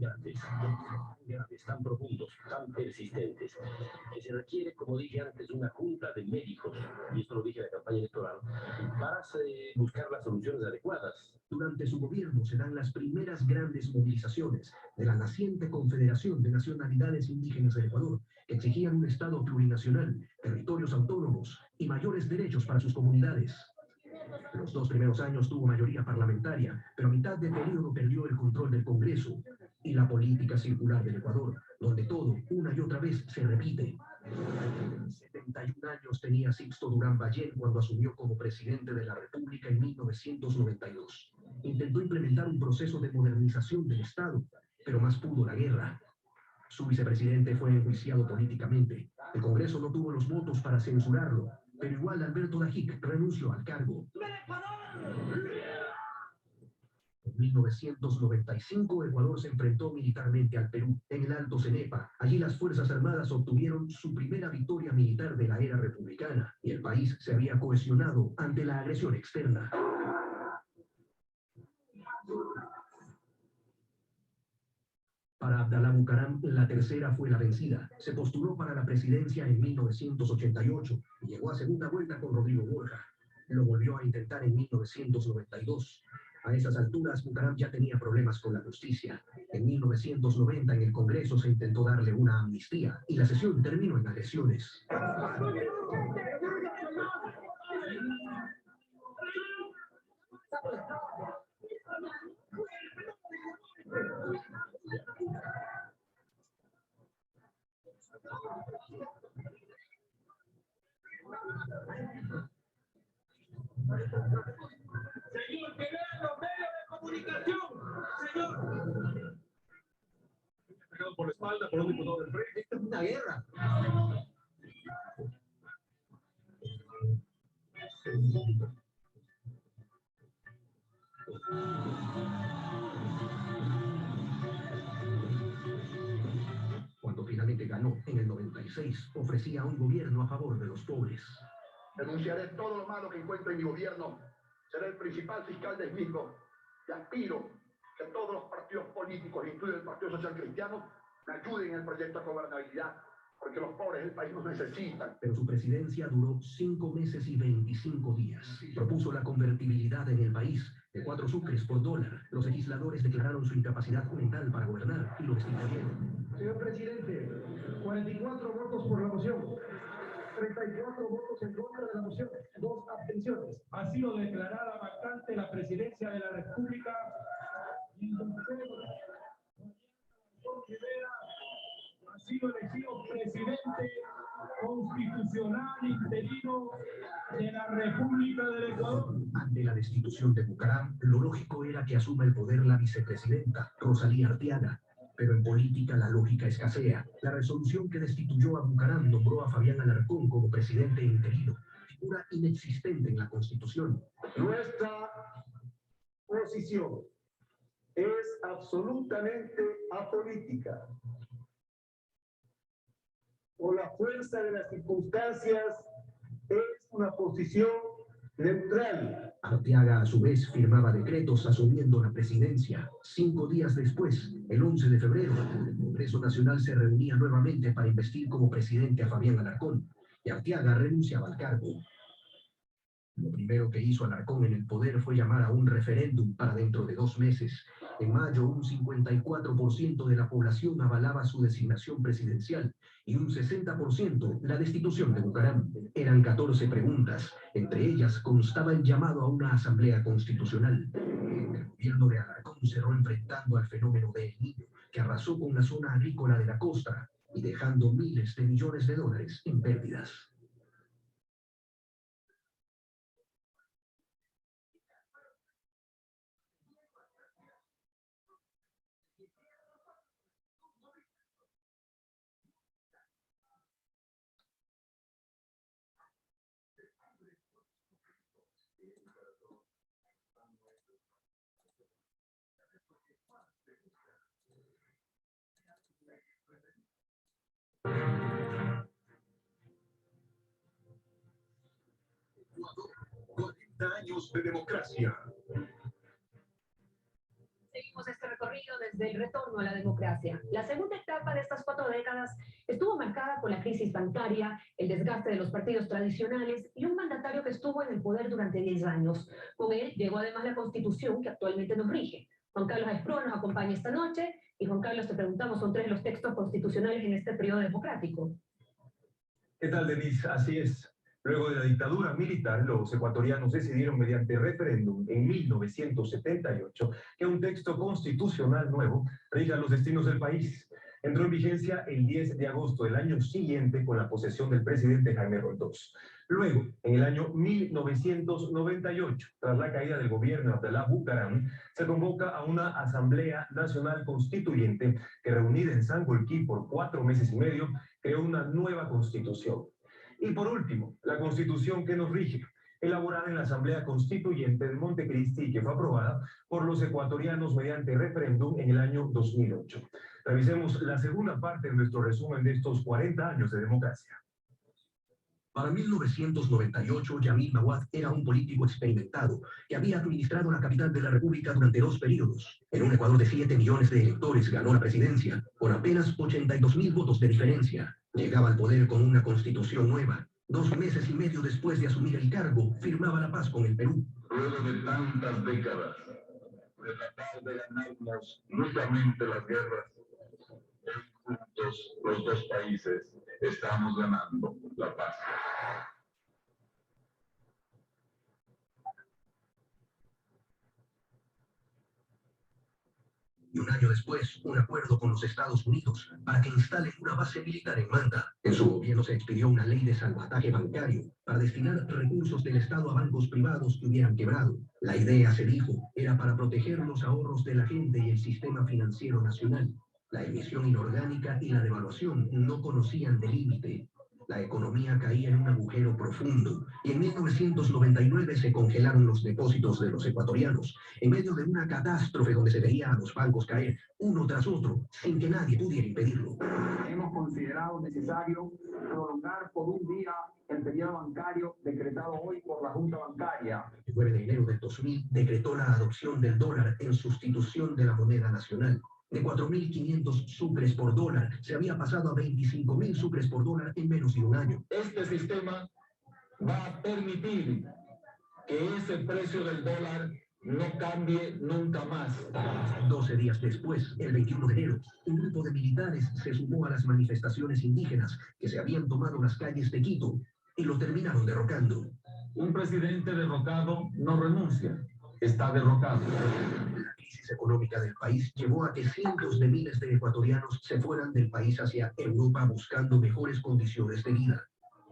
grandes, tan profundos, tan persistentes, que se requiere, como dije antes, una junta de médicos, y esto lo dije en la campaña electoral, para buscar las soluciones adecuadas. Durante su gobierno se dan las primeras grandes movilizaciones de la naciente Confederación de Nacionalidades Indígenas del Ecuador, que exigían un Estado plurinacional, territorios autónomos y mayores derechos para sus comunidades. Los 2 primeros años tuvo mayoría parlamentaria, pero a mitad de periodo perdió el control del Congreso y la política circular del Ecuador, donde todo, una y otra vez, se repite. 71 años tenía Sixto Durán Ballén cuando asumió como presidente de la República en 1992. Intentó implementar un proceso de modernización del Estado, pero más pudo la guerra. Su vicepresidente fue enjuiciado políticamente. El Congreso no tuvo los votos para censurarlo, pero igual Alberto Lajic renunció al cargo. En 1995, Ecuador se enfrentó militarmente al Perú, en el Alto Cenepa. Allí las Fuerzas Armadas obtuvieron su primera victoria militar de la era republicana, y el país se había cohesionado ante la agresión externa. Para Abdalá Bucaram, la tercera fue la vencida. Se postuló para la presidencia en 1988 y llegó a segunda vuelta con Rodrigo Borja. Lo volvió a intentar en 1992. A esas alturas, Bucaram ya tenía problemas con la justicia. En 1990, en el Congreso se intentó darle una amnistía y la sesión terminó en agresiones. Señor, que vean los medios de comunicación, señor. Pegado por la espalda por un diputado del frente. Esto es una guerra. Cuando finalmente ganó en el 96, ofrecía un gobierno a favor de los pobres. Denunciaré todo lo malo que encuentro en mi gobierno. Seré el principal fiscal del mismo. Y aspiro que todos los partidos políticos, incluido el Partido Social Cristiano, me ayuden en el proyecto de gobernabilidad, porque los pobres del país nos necesitan. Pero su presidencia duró 5 meses y 25 días. Propuso la convertibilidad en el país de 4 sucres por dólar. Los legisladores declararon su incapacidad mental para gobernar y lo destituyeron. Señor presidente, 44 votos por la moción. 34 votos en contra de la moción, 2 abstenciones. Ha sido declarada vacante la presidencia de la República. Y el doctor Rivera ha sido elegido presidente constitucional interino de la República del Ecuador. Ante la destitución de Bucaram, lo lógico era que asuma el poder la vicepresidenta, Rosalía Arteaga. Pero en política la lógica escasea. La resolución que destituyó a Bucaram nombró a Fabián Alarcón como presidente interino, figura inexistente en la Constitución. Nuestra posición es absolutamente apolítica. Por la fuerza de las circunstancias, es una posición neutral. Arteaga, a su vez, firmaba decretos asumiendo la presidencia. 5 días después, el 11 de febrero, el Congreso Nacional se reunía nuevamente para investir como presidente a Fabián Alarcón, y Arteaga renunciaba al cargo. Lo primero que hizo Alarcón en el poder fue llamar a un referéndum para dentro de 2 meses. En mayo, un 54% de la población avalaba su designación presidencial y un 60% la destitución de Bucaram. Eran 14 preguntas. Entre ellas constaba el llamado a una asamblea constitucional. El gobierno de Alarcón cerró enfrentando al fenómeno de El Niño, que arrasó con la zona agrícola de la costa y dejando miles de millones de dólares en pérdidas. Ecuador, 40 años de democracia. seguimos este recorrido desde el retorno a la democracia. La segunda etapa de estas 4 décadas estuvo marcada por la crisis bancaria, el desgaste de los partidos tradicionales y un mandatario que estuvo en el poder durante 10 años. Con él llegó además la Constitución que actualmente nos rige. Juan Carlos Esproa nos acompaña esta noche y Juan Carlos, te preguntamos, son 3 los textos constitucionales en este periodo democrático. ¿Qué tal, Denise? Así es. Luego de la dictadura militar, los ecuatorianos decidieron mediante referéndum en 1978 que un texto constitucional nuevo rija los destinos del país. Entró en vigencia el 10 de agosto del año siguiente con la posesión del presidente Jaime Roldós. Luego, en el año 1998, tras la caída del gobierno de Abdalá Bucaram, se convoca a una Asamblea Nacional Constituyente que, reunida en Sangolquí por 4 meses y medio, creó una nueva constitución. Y por último, la constitución que nos rige, elaborada en la Asamblea Constituyente de Montecristi, que fue aprobada por los ecuatorianos mediante referéndum en el año 2008. Revisemos la segunda parte de nuestro resumen de estos 40 años de democracia. Para 1998, Yamil Maguad era un político experimentado que había administrado la capital de la República durante 2 periodos. En un Ecuador de 7 millones de electores ganó la presidencia con apenas 82.000 votos de diferencia. Llegaba al poder con una constitución nueva. 2 meses y medio después de asumir el cargo, firmaba la paz con el Perú. Luego de tantas décadas de tratar de ganarnos mutuamente las guerras, hoy juntos los 2 países estamos ganando la paz. Y un año después, un acuerdo con los Estados Unidos para que instalen una base militar en Manta. En su gobierno se expidió una ley de salvataje bancario para destinar recursos del Estado a bancos privados que hubieran quebrado. La idea, se dijo, era para proteger los ahorros de la gente y el sistema financiero nacional. La emisión inorgánica y la devaluación no conocían de límite. La economía caía en un agujero profundo y en 1999 se congelaron los depósitos de los ecuatorianos en medio de una catástrofe donde se veía a los bancos caer uno tras otro sin que nadie pudiera impedirlo. Hemos considerado necesario prolongar por un día el periodo bancario decretado hoy por la Junta Bancaria. El 9 de enero del 2000 decretó la adopción del dólar en sustitución de la moneda nacional. De 4.500 sucres por dólar se había pasado a 25.000 sucres por dólar en menos de un año. Este sistema va a permitir que ese precio del dólar no cambie nunca más. 12 días después, el 21 de enero, un grupo de militares se sumó a las manifestaciones indígenas que se habían tomado las calles de Quito y lo terminaron derrocando. Un presidente derrocado no renuncia, está derrocado. La crisis económica del país llevó a que cientos de miles de ecuatorianos se fueran del país hacia Europa buscando mejores condiciones de vida.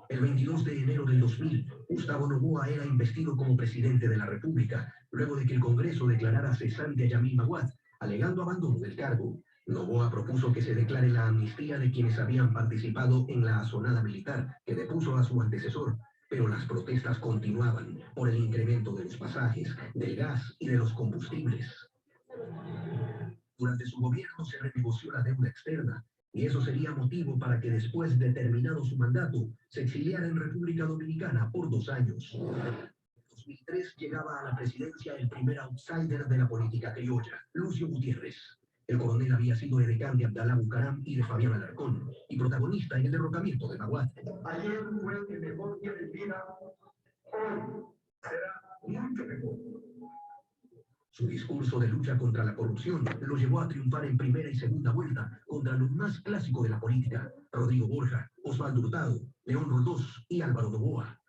El 22 de enero del 2000, Gustavo Noboa era investido como presidente de la República, luego de que el Congreso declarara cesante a Yamil Maguad, alegando abandono del cargo. Noboa propuso que se declare la amnistía de quienes habían participado en la asonada militar que depuso a su antecesor, pero las protestas continuaban por el incremento de los pasajes, del gas y de los combustibles. Durante su gobierno se renegoció la deuda externa, y eso sería motivo para que después de terminado su mandato se exiliara en República Dominicana por 2 años. En 2003 llegaba a la presidencia el primer outsider de la política criolla, Lucio Gutiérrez. El coronel había sido edecán de Abdalá Bucaram y de Fabián Alarcón, y protagonista en el derrocamiento de Maguad. Ayer fue el mejor día del día, hoy será mucho mejor. Su discurso de lucha contra la corrupción lo llevó a triunfar en primera y segunda vuelta contra lo más clásico de la política, Rodrigo Borja, Osvaldo Hurtado, León Roldós y Álvaro Noboa.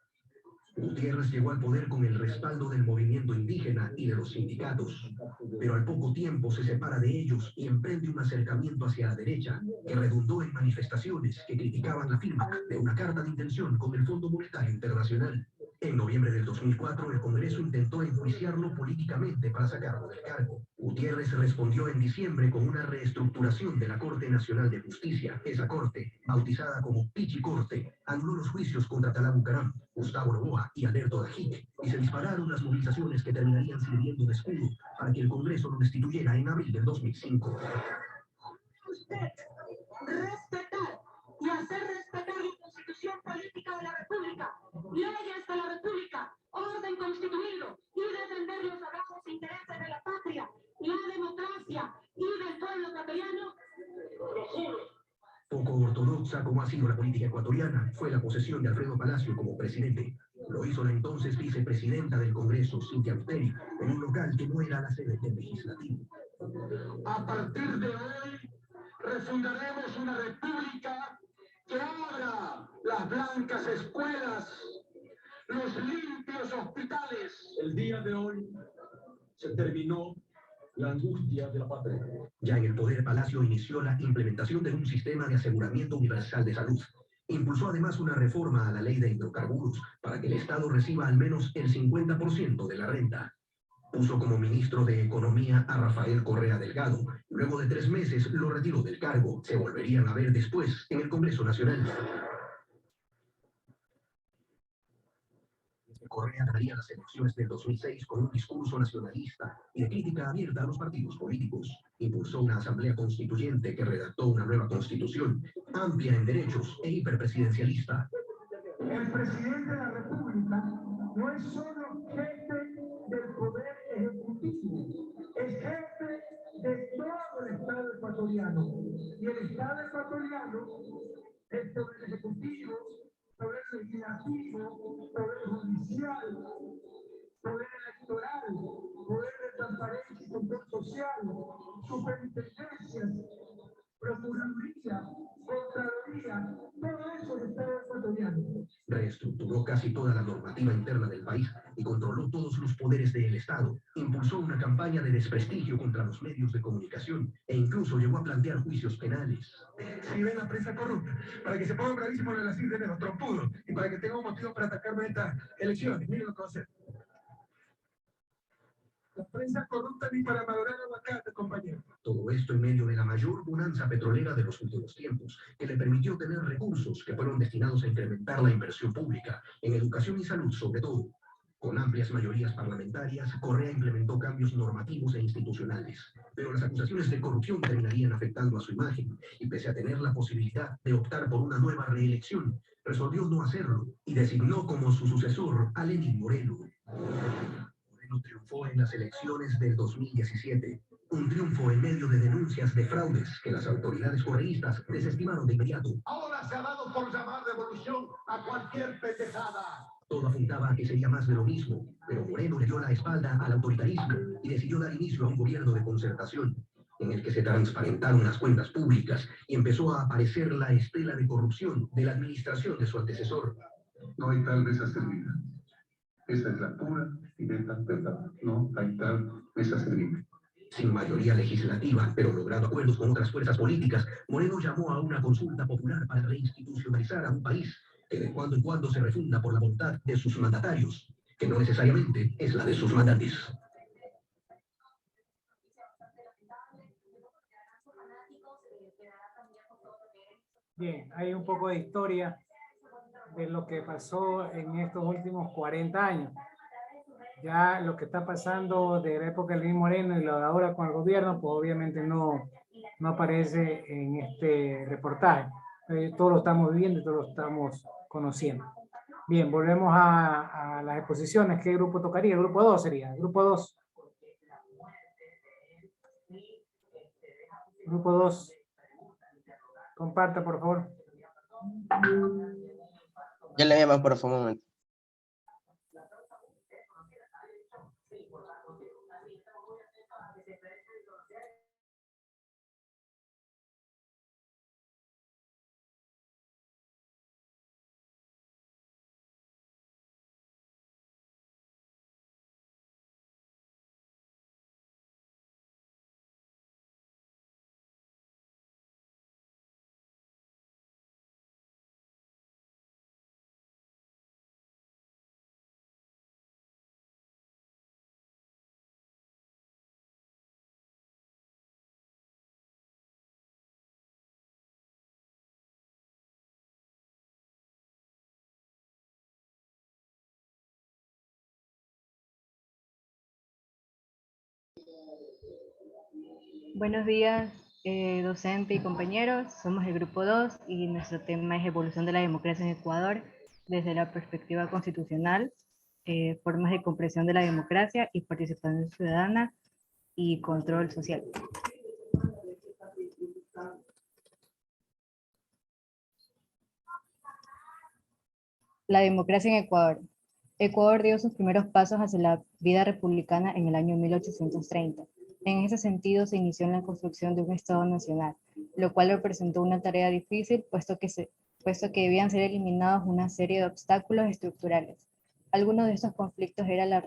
Gutiérrez llegó al poder con el respaldo del movimiento indígena y de los sindicatos, pero al poco tiempo se separa de ellos y emprende un acercamiento hacia la derecha que redundó en manifestaciones que criticaban la firma de una carta de intención con el Fondo Monetario Internacional. En noviembre del 2004, el Congreso intentó enjuiciarlo políticamente para sacarlo del cargo. Gutiérrez respondió en diciembre con una reestructuración de la Corte Nacional de Justicia. Esa corte, bautizada como Pichicorte, anuló los juicios contra Abdalá Bucaram, Gustavo Noboa y Alberto Dajic, y se dispararon las movilizaciones que terminarían sirviendo de escudo para que el Congreso lo destituyera en abril del 2005. Usted respetar y hacer respetar la Constitución Política de la República, leyes de la República, orden constituido y defender los sagrados intereses de la patria, la democracia. exitosa como ha sido la política ecuatoriana fue la posesión de Alfredo Palacio como presidente. Lo hizo la entonces vicepresidenta del Congreso, Cynthia Viteri, en un local que no era la sede del legislativo. A partir de hoy, refundaremos una república que abra las blancas escuelas, los limpios hospitales. El día de hoy se terminó la angustia de la patria. Ya en el poder, Palacio inició la implementación de un sistema de aseguramiento universal de salud. Impulsó además una reforma a la ley de hidrocarburos para que el Estado reciba al menos el 50% de la renta. Puso como ministro de Economía a Rafael Correa Delgado. Luego de 3 meses lo retiró del cargo. Se volverían a ver después en el Congreso Nacional. Correa ganaría las elecciones del 2006 con un discurso nacionalista y de crítica abierta a los partidos políticos. Impulsó una asamblea constituyente que redactó una nueva constitución, amplia en derechos e hiperpresidencialista. El presidente de la República no es solo jefe del poder ejecutivo, es jefe de todo el Estado ecuatoriano. Y el Estado ecuatoriano es sobre el ejecutivo, poder legislativo, poder judicial, poder electoral, poder de transparencia y control social, superintendencias, procuraduría, contraloría, todo eso el Estado ecuatoriano. Reestructuró casi toda la normativa interna del país y controló todos los poderes del Estado. Impulsó una campaña de desprestigio contra los medios de comunicación e incluso llegó a plantear juicios penales. Si ven la prensa corrupta, para que se pongan bravísimos en las islas de los trompudos y para que tengan un motivo para atacarme en estas elecciones, miren lo que va a hacer. La prensa corrupta ni para madurar aguacate, compañero. Todo esto en medio de la mayor bonanza petrolera de los últimos tiempos, que le permitió tener recursos que fueron destinados a incrementar la inversión pública, en educación y salud sobre todo. Con amplias mayorías parlamentarias, Correa implementó cambios normativos e institucionales. Pero las acusaciones de corrupción terminarían afectando a su imagen, y pese a tener la posibilidad de optar por una nueva reelección, resolvió no hacerlo y designó como su sucesor a Lenín Moreno. Moreno triunfó en las elecciones del 2017, un triunfo en medio de denuncias de fraudes que las autoridades correístas desestimaron de inmediato. Ahora se ha dado por llamar revolución a cualquier pendejada. Todo apuntaba a que sería más de lo mismo, pero Moreno le dio la espalda al autoritarismo y decidió dar inicio a un gobierno de concertación, en el que se transparentaron las cuentas públicas y empezó a aparecer la estela de corrupción de la administración de su antecesor. No hay tal mesa servida. Esa es la pura y neta verdad. No hay tal mesa servida. Sin mayoría legislativa, pero logrando acuerdos con otras fuerzas políticas, Moreno llamó a una consulta popular para reinstitucionalizar a un país que de cuando en cuando se refunda por la voluntad de sus mandatarios, que no necesariamente es la de sus mandantes. Bien, hay un poco de historia de lo que pasó en estos últimos 40 años. Ya lo que está pasando de la época de Lenín Moreno y lo de ahora con el gobierno, pues obviamente no aparece en este reportaje. Todos lo estamos viviendo y todos lo estamos conociendo. Bien, volvemos a las exposiciones. ¿Qué grupo tocaría? El grupo 2 sería. El grupo 2. Grupo 2. Comparta, por favor. Ya le llamo, por favor, un momento. Buenos días, docente y compañeros. Somos el grupo 2 y nuestro tema es evolución de la democracia en Ecuador desde la perspectiva constitucional, formas de comprensión de la democracia y participación ciudadana y control social. La democracia en Ecuador. Ecuador dio sus primeros pasos hacia la vida republicana en el año 1830. En ese sentido, se inició en la construcción de un Estado nacional, lo cual representó una tarea difícil, puesto que debían ser eliminados una serie de obstáculos estructurales. Algunos de estos conflictos era la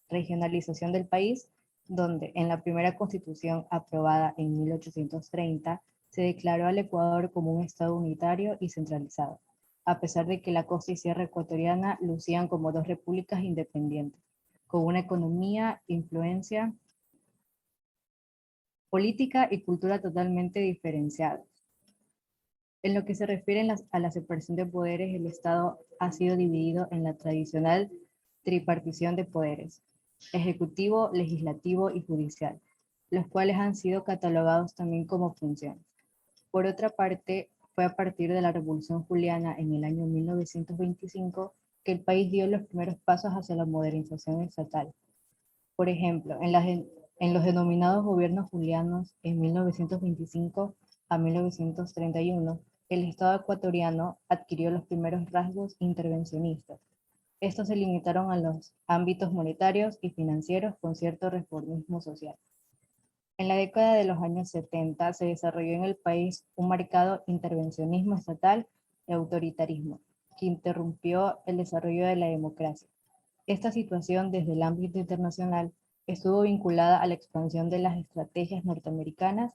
regionalización del país, donde en la primera constitución aprobada en 1830 se declaró al Ecuador como un Estado unitario y centralizado, a pesar de que la costa y sierra ecuatoriana lucían como dos repúblicas independientes, con una economía, influencia política y cultura totalmente diferenciadas. En lo que se refiere a la separación de poderes, el Estado ha sido dividido en la tradicional tripartición de poderes, ejecutivo, legislativo y judicial, los cuales han sido catalogados también como funciones. Por otra parte, fue a partir de la Revolución Juliana en el año 1925 que el país dio los primeros pasos hacia la modernización estatal. Por ejemplo, en los denominados gobiernos julianos en 1925 a 1931, el Estado ecuatoriano adquirió los primeros rasgos intervencionistas. Estos se limitaron a los ámbitos monetarios y financieros con cierto reformismo social. En la década de los años 70 se desarrolló en el país un marcado intervencionismo estatal y autoritarismo, que interrumpió el desarrollo de la democracia. Esta situación desde el ámbito internacional estuvo vinculada a la expansión de las estrategias norteamericanas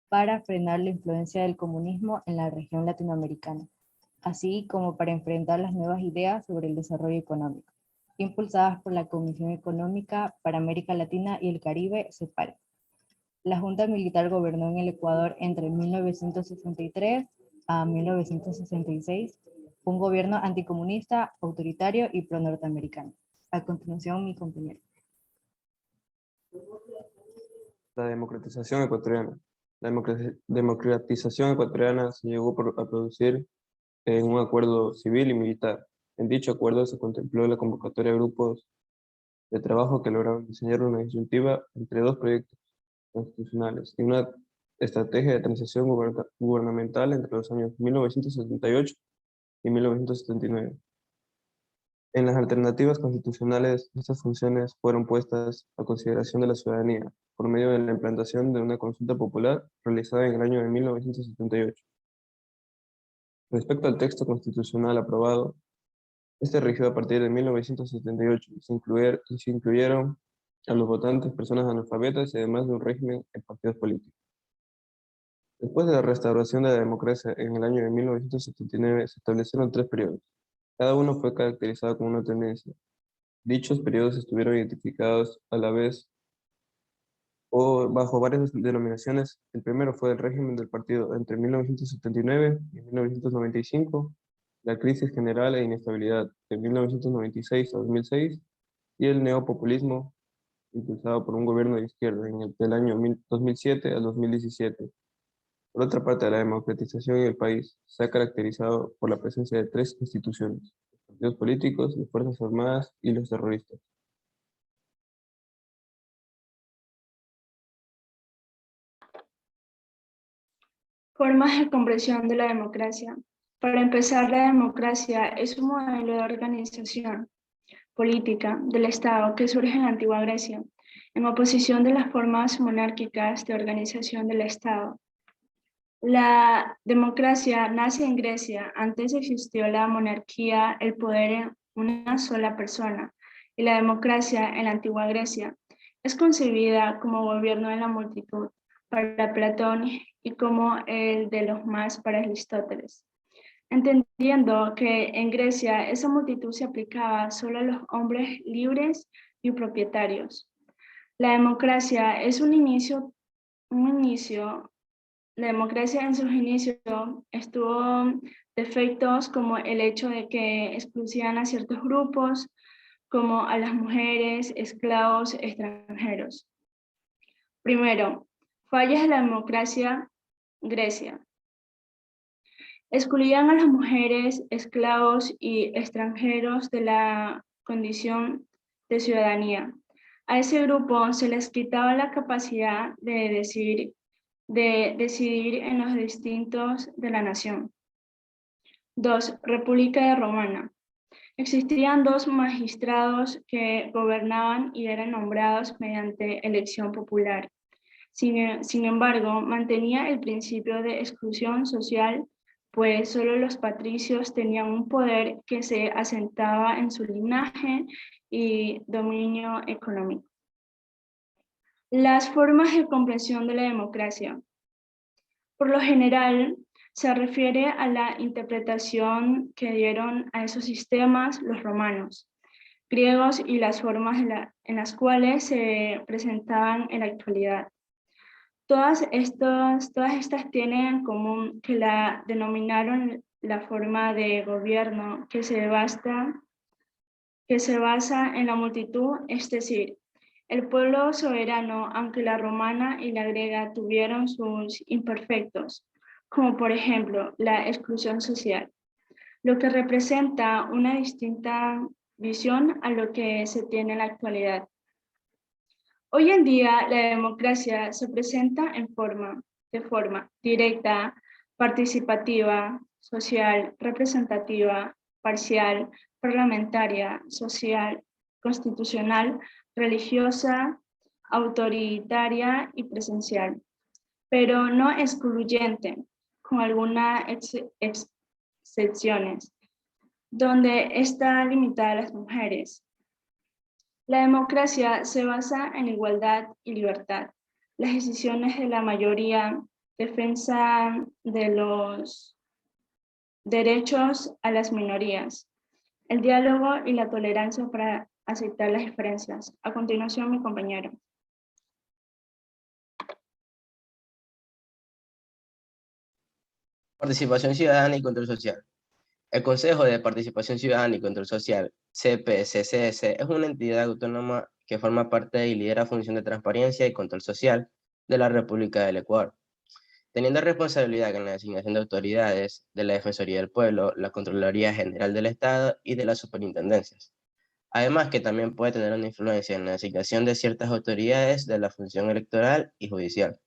para frenar la influencia del comunismo en la región latinoamericana, así como para enfrentar las nuevas ideas sobre el desarrollo económico, impulsadas por la Comisión Económica para América Latina y el Caribe, CEPAL. La Junta Militar gobernó en el Ecuador entre 1963 a 1966, un gobierno anticomunista, autoritario y pro-norteamericano. A continuación, mi compañero. La democratización ecuatoriana. La democratización ecuatoriana se llegó a producir en un acuerdo civil y militar. En dicho acuerdo se contempló la convocatoria de grupos de trabajo que lograron diseñar una disyuntiva entre dos proyectos constitucionales y una estrategia de transición gubernamental entre los años 1978 y 1979. En las alternativas constitucionales, estas funciones fueron puestas a consideración de la ciudadanía por medio de la implantación de una consulta popular realizada en el año de 1978. Respecto al texto constitucional aprobado, este rigió a partir de 1978 y se incluyeron a los votantes personas analfabetas y además de un régimen en partidos políticos. Después de la restauración de la democracia en el año de 1979 se establecieron 3 periodos. Cada uno fue caracterizado con una tendencia. Dichos periodos estuvieron identificados a la vez o bajo varias denominaciones. El primero fue el régimen del partido entre 1979 y 1995, la crisis general e inestabilidad de 1996 a 2006 y el neopopulismo impulsado por un gobierno de izquierda del año 2007 al 2017. Por otra parte, la democratización en el país se ha caracterizado por la presencia de 3 instituciones: los partidos políticos, las Fuerzas Armadas y los terroristas. Formas de comprensión de la democracia. Para empezar, la democracia es un modelo de organización política del Estado que surge en la antigua Grecia, en oposición de las formas monárquicas de organización del Estado. La democracia nace en Grecia. Antes existió la monarquía, el poder en una sola persona, y la democracia en la antigua Grecia es concebida como gobierno de la multitud para Platón y como el de los más para Aristóteles, entendiendo que en Grecia esa multitud se aplicaba solo a los hombres libres y propietarios. La democracia es la democracia en sus inicios estuvo defectos como el hecho de que excluían a ciertos grupos, como a las mujeres, esclavos, extranjeros. Primero, fallas de la democracia, Grecia. Excluían a las mujeres, esclavos y extranjeros de la condición de ciudadanía. A ese grupo se les quitaba la capacidad de decidir en los distintos de la nación. 2. República Romana. Existían 2 magistrados que gobernaban y eran nombrados mediante elección popular. Sin embargo, mantenía el principio de exclusión social, pues solo los patricios tenían un poder que se asentaba en su linaje y dominio económico. Las formas de comprensión de la democracia. Por lo general, se refiere a la interpretación que dieron a esos sistemas los romanos, griegos y las formas en las cuales se presentaban en la actualidad. Todas estas tienen en común que la denominaron la forma de gobierno que se basa en la multitud, es decir, el pueblo soberano, aunque la romana y la griega tuvieron sus imperfectos, como por ejemplo la exclusión social, lo que representa una distinta visión a lo que se tiene en la actualidad. Hoy en día la democracia se presenta de forma directa, participativa, social, representativa, parcial, parlamentaria, social, constitucional, religiosa, autoritaria y presencial, pero no excluyente, con algunas excepciones, donde está limitada a las mujeres. La democracia se basa en igualdad y libertad, las decisiones de la mayoría, defensa de los derechos a las minorías, el diálogo y la tolerancia para aceptar las diferencias. A continuación, mi compañero. Participación ciudadana y control social. El Consejo de Participación Ciudadana y Control Social, CPCCS, es una entidad autónoma que forma parte y lidera función de transparencia y control social de la República del Ecuador, teniendo responsabilidad en la designación de autoridades de la Defensoría del Pueblo, la Contraloría General del Estado y de las superintendencias. Además que también puede tener una influencia en la designación de ciertas autoridades de la función electoral y judicial.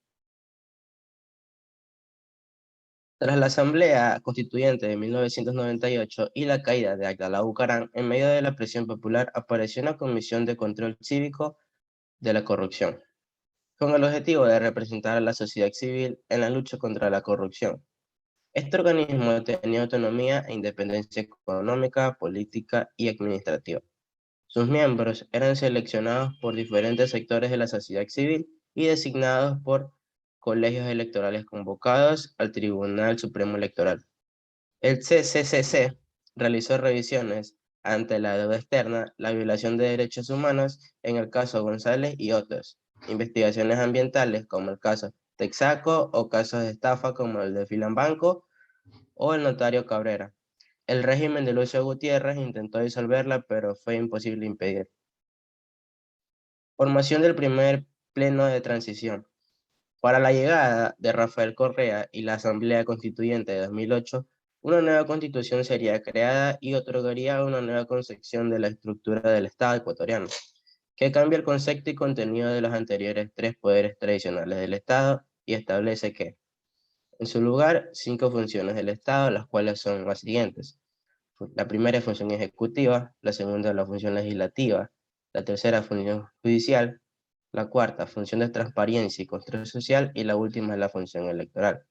Tras la Asamblea Constituyente de 1998 y la caída de Abdalá Bucaram, en medio de la presión popular apareció una Comisión de Control Cívico de la Corrupción, con el objetivo de representar a la sociedad civil en la lucha contra la corrupción. Este organismo tenía autonomía e independencia económica, política y administrativa. Sus miembros eran seleccionados por diferentes sectores de la sociedad civil y designados por colegios electorales convocados al Tribunal Supremo Electoral. El CCCC realizó revisiones ante la deuda externa, la violación de derechos humanos en el caso González y otros, investigaciones ambientales como el caso Texaco o casos de estafa como el de Filambanco o el notario Cabrera. El régimen de Lucio Gutiérrez intentó disolverla, pero fue imposible impedir. Formación del primer pleno de transición. Para la llegada de Rafael Correa y la Asamblea Constituyente de 2008, una nueva constitución sería creada y otorgaría una nueva concepción de la estructura del Estado ecuatoriano, que cambia el concepto y contenido de los anteriores 3 poderes tradicionales del Estado y establece que, en su lugar, 5 funciones del Estado, las cuales son las siguientes. La primera es función ejecutiva, la segunda es la función legislativa, la tercera función judicial, la cuarta, función de transparencia y control social, y la última es la función electoral.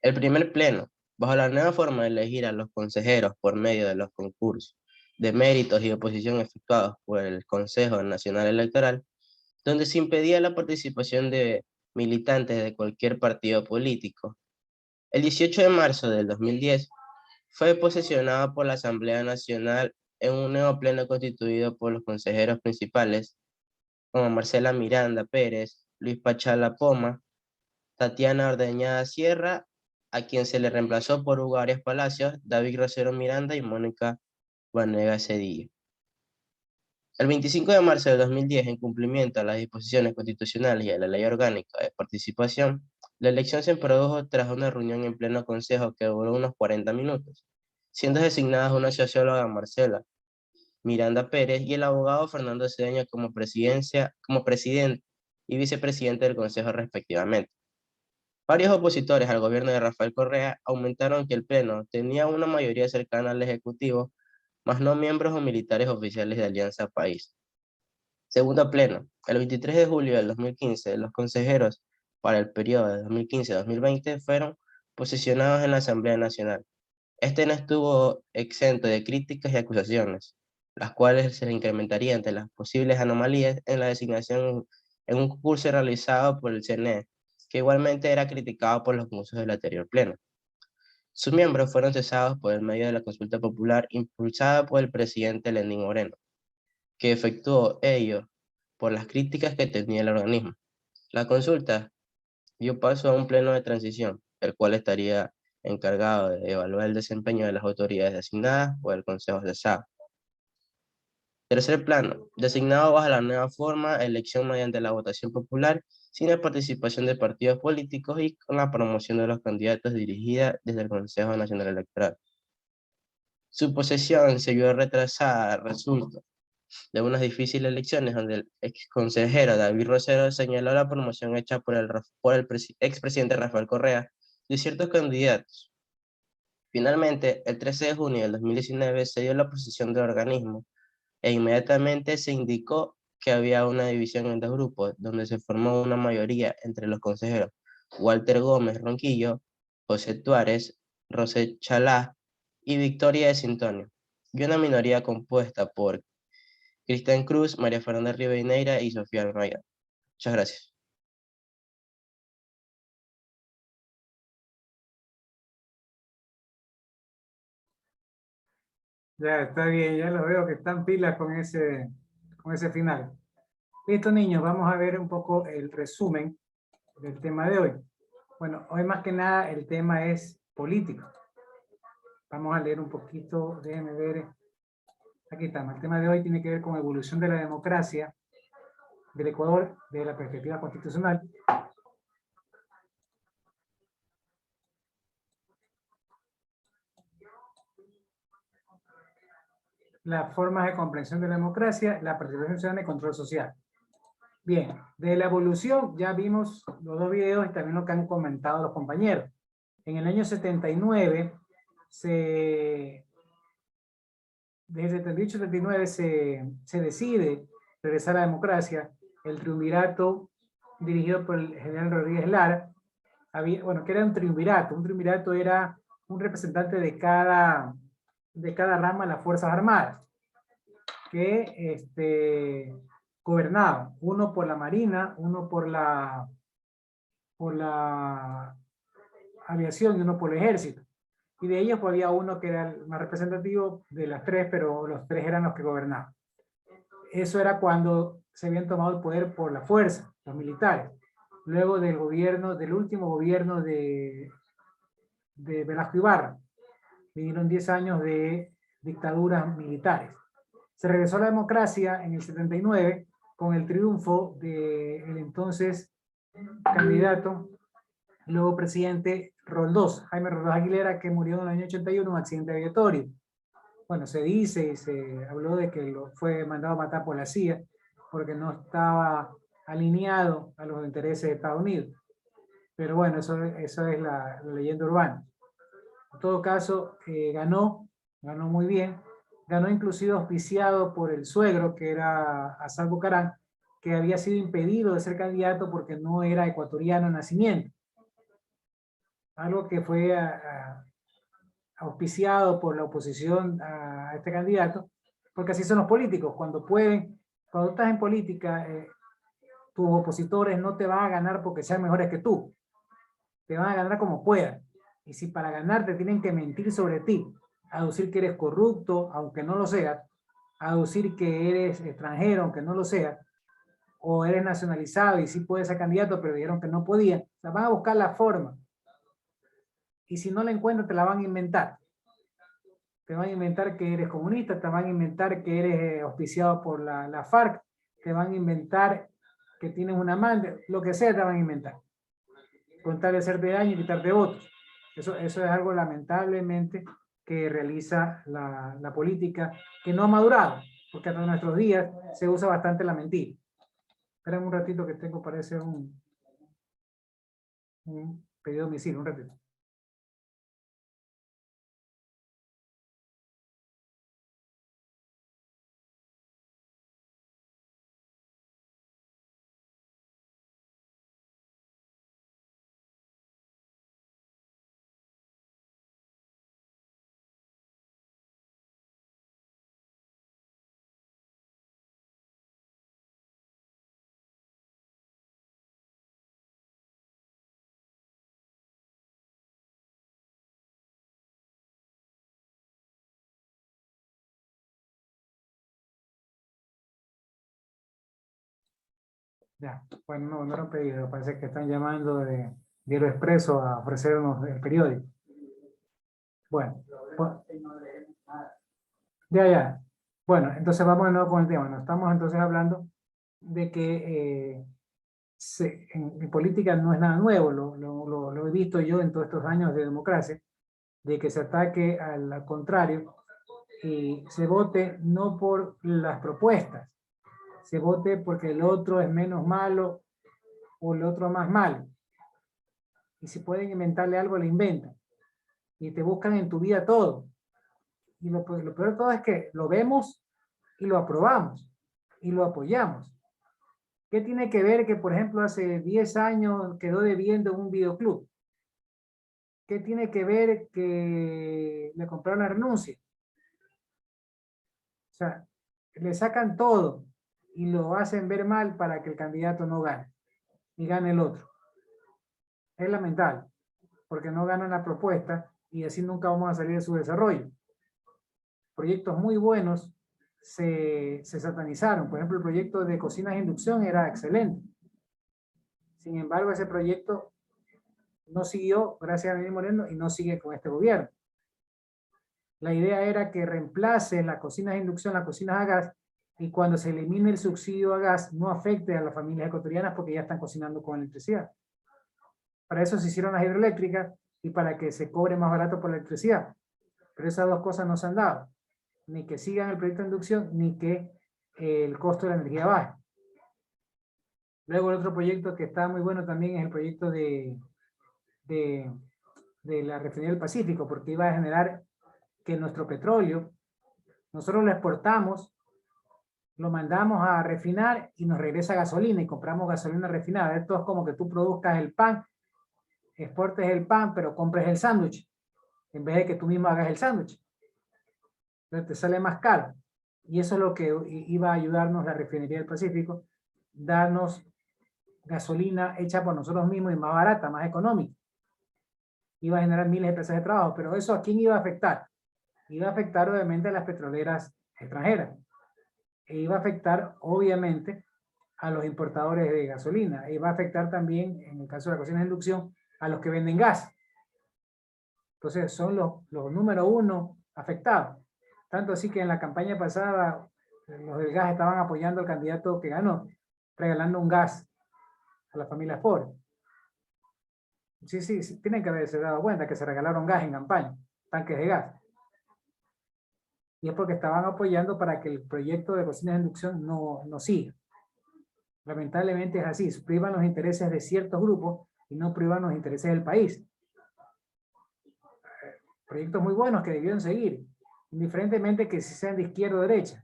El primer pleno, bajo la nueva forma de elegir a los consejeros por medio de los concursos de méritos y oposición efectuados por el Consejo Nacional Electoral, donde se impedía la participación de militantes de cualquier partido político. El 18 de marzo del 2010 fue posesionado por la Asamblea Nacional en un nuevo pleno constituido por los consejeros principales como Marcela Miranda Pérez, Luis Pachala Poma, Tatiana Ordeñada Sierra, a quien se le reemplazó por Hugo Arias Palacios, David Rosero Miranda y Mónica Vanega Cedillo. El 25 de marzo de 2010, en cumplimiento a las disposiciones constitucionales y a la Ley Orgánica de Participación, la elección se produjo tras una reunión en pleno consejo que duró unos 40 minutos, siendo designadas una socióloga Marcela Miranda Pérez y el abogado Fernando Cedeño como presidente y vicepresidente del consejo respectivamente. Varios opositores al gobierno de Rafael Correa aumentaron que el Pleno tenía una mayoría cercana al Ejecutivo, más no miembros o militares oficiales de Alianza País. Segundo Pleno. El 23 de julio del 2015, los consejeros para el periodo de 2015 a 2020 fueron posesionados en la Asamblea Nacional. Este no estuvo exento de críticas y acusaciones, las cuales se le incrementarían ante las posibles anomalías en la designación en un concurso realizado por el CNE, que igualmente era criticado por los musos del anterior Pleno. Sus miembros fueron cesados por el medio de la consulta popular impulsada por el presidente Lenín Moreno, que efectuó ello por las críticas que tenía el organismo. La consulta dio paso a un pleno de transición, el cual estaría encargado de evaluar el desempeño de las autoridades designadas por el Consejo cesado. Tercer plano, designado bajo la nueva forma, elección mediante la votación popular, sin la participación de partidos políticos y con la promoción de los candidatos dirigida desde el Consejo Nacional Electoral. Su posesión se vio retrasada, resulta de unas difíciles elecciones donde el ex consejero David Rosero señaló la promoción hecha por el expresidente Rafael Correa de ciertos candidatos. Finalmente, el 13 de junio del 2019 se dio la posesión del organismo e inmediatamente se indicó que había una división en dos grupos, donde se formó una mayoría entre los consejeros Walter Gómez Ronquillo, José Tuárez, Rosé Chalá y Victoria de Sintonio, y una minoría compuesta por Cristian Cruz, María Fernanda Rivadeneira y Sofía Almaya. Muchas gracias. Ya, está bien, ya lo veo que están pilas con ese final. Listo, niños, vamos a ver un poco el resumen del tema de hoy. Bueno, hoy más que nada el tema es político. Vamos a leer un poquito, déjenme ver. Aquí estamos. El tema de hoy tiene que ver con evolución de la democracia del Ecuador desde la perspectiva constitucional. Las formas de comprensión de la democracia, la participación ciudadana y control social. Bien, de la evolución ya vimos los dos videos y también lo que han comentado los compañeros. En el año 79, desde el 78 79 se decide regresar a la democracia. El triunvirato dirigido por el general Rodríguez Lara, que era un triunvirato era un representante de cada rama de las Fuerzas Armadas, que gobernaban, uno por la Marina, uno por la aviación y uno por el ejército. Y de ellos pues, había uno que era el más representativo de las tres, pero los tres eran los que gobernaban. Eso era cuando se habían tomado el poder por la fuerza, los militares. Luego del último gobierno de Velasco Ibarra, vinieron 10 años de dictaduras militares. Se regresó a la democracia en el 79 con el triunfo del entonces candidato, luego presidente Roldós, Jaime Roldós Aguilera, que murió en el año 81 en un accidente aviatorio. Bueno, se dice y se habló de que lo fue mandado a matar por la CIA porque no estaba alineado a los intereses de Estados Unidos. Pero bueno, eso es la leyenda urbana. En todo caso, ganó muy bien. Ganó inclusive auspiciado por el suegro, que era Assad Bucarán, que había sido impedido de ser candidato porque no era ecuatoriano de nacimiento. Algo que fue auspiciado por la oposición a este candidato, porque así son los políticos. Cuando estás en política, tus opositores no te van a ganar porque sean mejores que tú. Te van a ganar como puedan. Y si para ganar te tienen que mentir sobre ti, aducir que eres corrupto, aunque no lo seas, aducir que eres extranjero, aunque no lo seas, o eres nacionalizado y sí puedes ser candidato, pero dijeron que no podían, o sea, van a buscar la forma. Y si no la encuentran, te la van a inventar. Te van a inventar que eres comunista, te van a inventar que eres auspiciado por la FARC, te van a inventar que tienes un amante, lo que sea te van a inventar. Con tal de hacerte daño y quitarte votos. Eso es algo lamentablemente que realiza la política, que no ha madurado, porque hasta nuestros días se usa bastante la mentira. Esperen un ratito que tengo, parece un Pedido de domicilio, un ratito. Ya, bueno, no lo han pedido, parece que están llamando de Diario Expreso a ofrecernos el periódico. Bueno, ya. Bueno, entonces vamos de nuevo con el tema. Nos estamos entonces hablando de que en política no es nada nuevo, lo he visto yo en todos estos años de democracia, de que se ataque al contrario y se vote no por las propuestas, se vote porque el otro es menos malo o el otro más malo. Y si pueden inventarle algo, le inventan. Y te buscan en tu vida todo. Y lo peor de todo es que lo vemos y lo aprobamos y lo apoyamos. ¿Qué tiene que ver que, por ejemplo, hace 10 años quedó debiendo en un videoclub? ¿Qué tiene que ver que le compraron la renuncia? O sea, le sacan todo y lo hacen ver mal para que el candidato no gane y gane el otro. Es lamentable, porque no ganan la propuesta y así nunca vamos a salir de su desarrollo. Proyectos muy buenos se satanizaron. Por ejemplo, el proyecto de cocinas de inducción era excelente. Sin embargo, ese proyecto no siguió, gracias a Lenín Moreno, y no sigue con este gobierno. La idea era que reemplace las cocinas de inducción, las cocinas a gas, y cuando se elimine el subsidio a gas, no afecte a las familias ecuatorianas porque ya están cocinando con electricidad. Para eso se hicieron las hidroeléctricas y para que se cobre más barato por la electricidad. Pero esas dos cosas no se han dado. Ni que sigan el proyecto de inducción, ni que el costo de la energía baje. Luego el otro proyecto que está muy bueno también es el proyecto de la refinería del Pacífico, porque iba a generar que nuestro petróleo, nosotros lo exportamos, lo mandamos a refinar y nos regresa gasolina y compramos gasolina refinada. Esto es como que tú produzcas el pan, exportes el pan, pero compres el sándwich, en vez de que tú mismo hagas el sándwich. Entonces te sale más caro. Y eso es lo que iba a ayudarnos la refinería del Pacífico, darnos gasolina hecha por nosotros mismos y más barata, más económica. Iba a generar miles de plazas de trabajo, pero eso ¿a quién iba a afectar? Iba a afectar obviamente a las petroleras extranjeras. E iba a afectar obviamente a los importadores de gasolina. E iba a afectar también, en el caso de la cocina de inducción, a los que venden gas. Entonces son los número uno afectados. Tanto así que en la campaña pasada los del gas estaban apoyando al candidato que ganó, regalando un gas a las familias pobres. Sí, tienen que haberse dado cuenta que se regalaron gas en campaña, tanques de gas. Y es porque estaban apoyando para que el proyecto de cocinas de inducción no siga. Lamentablemente es así, privan los intereses de ciertos grupos y no privan los intereses del país. Proyectos muy buenos que debieron seguir, indiferentemente que si sean de izquierda o derecha.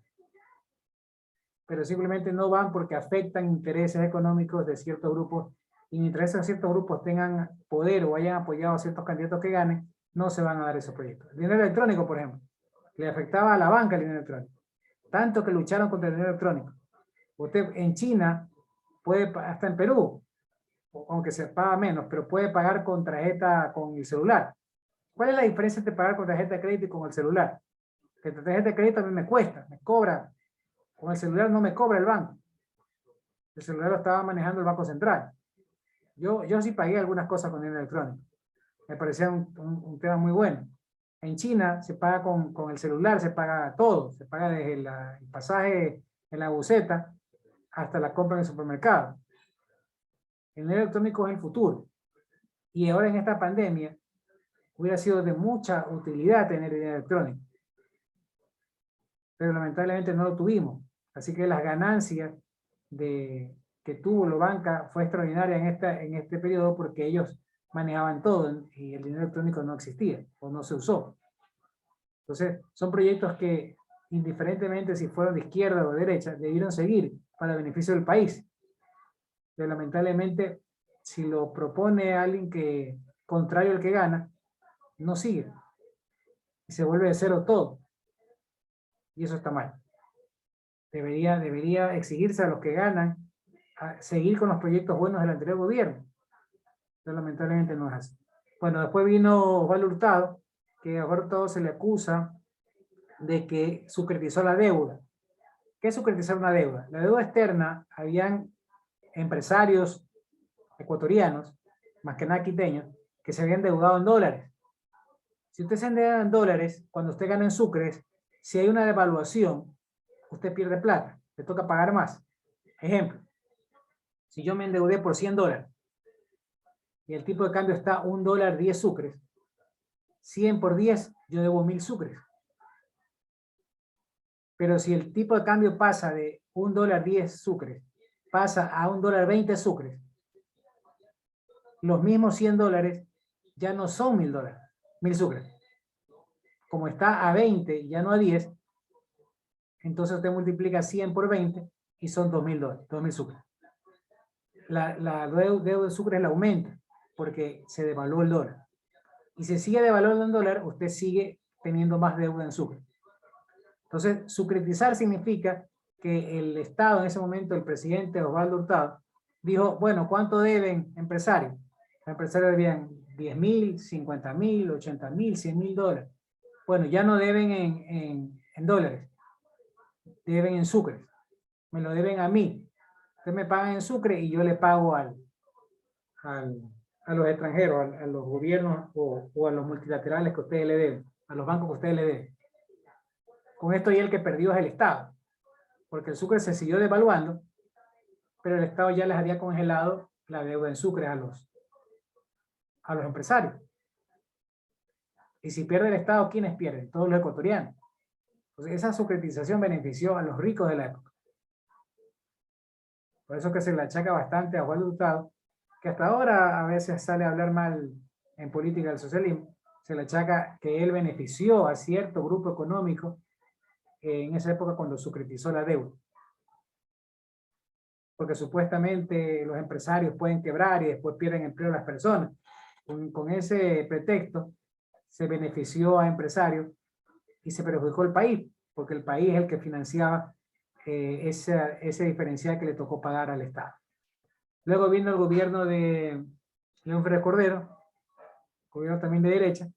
Pero simplemente no van porque afectan intereses económicos de ciertos grupos, y mientras esos ciertos grupos tengan poder o hayan apoyado a ciertos candidatos que ganen, no se van a dar esos proyectos. El dinero electrónico, por ejemplo, le afectaba a la banca el dinero electrónico. Tanto que lucharon contra el dinero electrónico. Usted en China, puede, hasta en Perú, aunque se paga menos, pero puede pagar con tarjeta, con el celular. ¿Cuál es la diferencia entre pagar con tarjeta de crédito y con el celular? Que la tarjeta de crédito a mí me cuesta, me cobra. Con el celular no me cobra el banco. El celular lo estaba manejando el Banco Central. Yo sí pagué algunas cosas con dinero electrónico. Me parecía un tema muy bueno. En China se paga con el celular, se paga todo. Se paga desde el pasaje en la buseta hasta la compra en el supermercado. El dinero electrónico es el futuro. Y ahora en esta pandemia hubiera sido de mucha utilidad tener dinero electrónico. Pero lamentablemente no lo tuvimos. Así que las ganancias que tuvo la banca fue extraordinaria en este periodo porque ellos manejaban todo y el dinero electrónico no existía o no se usó. Entonces, son proyectos que, indiferentemente si fueron de izquierda o de derecha, debieron seguir para el beneficio del país. Pero lamentablemente, si lo propone alguien que, contrario al que gana, no sigue. Y se vuelve de cero todo. Y eso está mal. Debería exigirse a los que ganan a seguir con los proyectos buenos del anterior gobierno. Pero lamentablemente no es así. Bueno, después vino Osvaldo Hurtado, que a Osvaldo Hurtado se le acusa de que sucretizó la deuda. ¿Qué es sucretizar una deuda? La deuda externa, habían empresarios ecuatorianos, más que nada quiteños, que se habían endeudado en dólares. Si usted se endeuda en dólares, cuando usted gana en sucres, si hay una devaluación, usted pierde plata, le toca pagar más. Ejemplo, si yo me endeudé por $100 y el tipo de cambio está $1.10 sucres, 100 por 10, yo debo 1000 sucres. Pero si el tipo de cambio pasa de $1.10 sucres, pasa a $1.20 sucres, los mismos $100 ya no son $1000 sucres. Como está a 20 y ya no a 10, entonces usted multiplica 100 por 20 y son $2000 sucres. La deuda de sucres la aumenta porque se devaluó el dólar. Y si sigue devaluando el dólar, usted sigue teniendo más deuda en sucres. Entonces, sucretizar significa que el Estado, en ese momento, el presidente Osvaldo Hurtado, dijo, bueno, ¿cuánto deben empresarios? Los empresarios debían 10.000, 50.000, 80.000, 100.000 dólares. Bueno, ya no deben en dólares, deben en sucres. Me lo deben a mí. Ustedes me pagan en sucre y yo le pago a los extranjeros, a los gobiernos o a los multilaterales que ustedes le deben, a los bancos que ustedes le deben. Con esto ya el que perdió es el Estado, porque el sucre se siguió devaluando, pero el Estado ya les había congelado la deuda en sucre a los empresarios. Y si pierde el Estado, ¿quiénes pierden? Todos los ecuatorianos. Entonces esa sucretización benefició a los ricos de la época. Por eso que se le achaca bastante a Osvaldo Hurtado, que hasta ahora a veces sale a hablar mal en política del socialismo, se le achaca que él benefició a cierto grupo económico en esa época cuando sucretizó la deuda. Porque supuestamente los empresarios pueden quebrar y después pierden empleo a las personas. Con ese pretexto se benefició a empresarios y se perjudicó al país, porque el país es el que financiaba ese diferencial que le tocó pagar al Estado. Luego vino el gobierno de León Férez Cordero, gobierno también de derecha,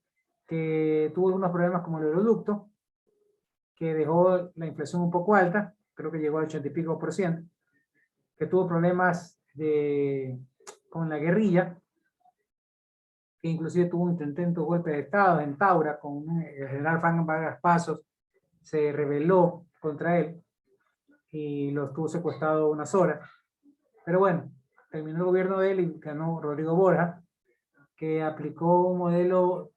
que tuvo unos problemas como el oleoducto, que dejó la inflación un poco alta, creo que llegó al 80 y pico %, que tuvo problemas con la guerrilla, que inclusive tuvo un intento de golpe de Estado en Taura, con el general Frank Vargas Pasos, se rebeló contra él y lo estuvo secuestrado unas horas. Pero bueno, terminó el gobierno de él y ganó Rodrigo Borja, que aplicó un modelo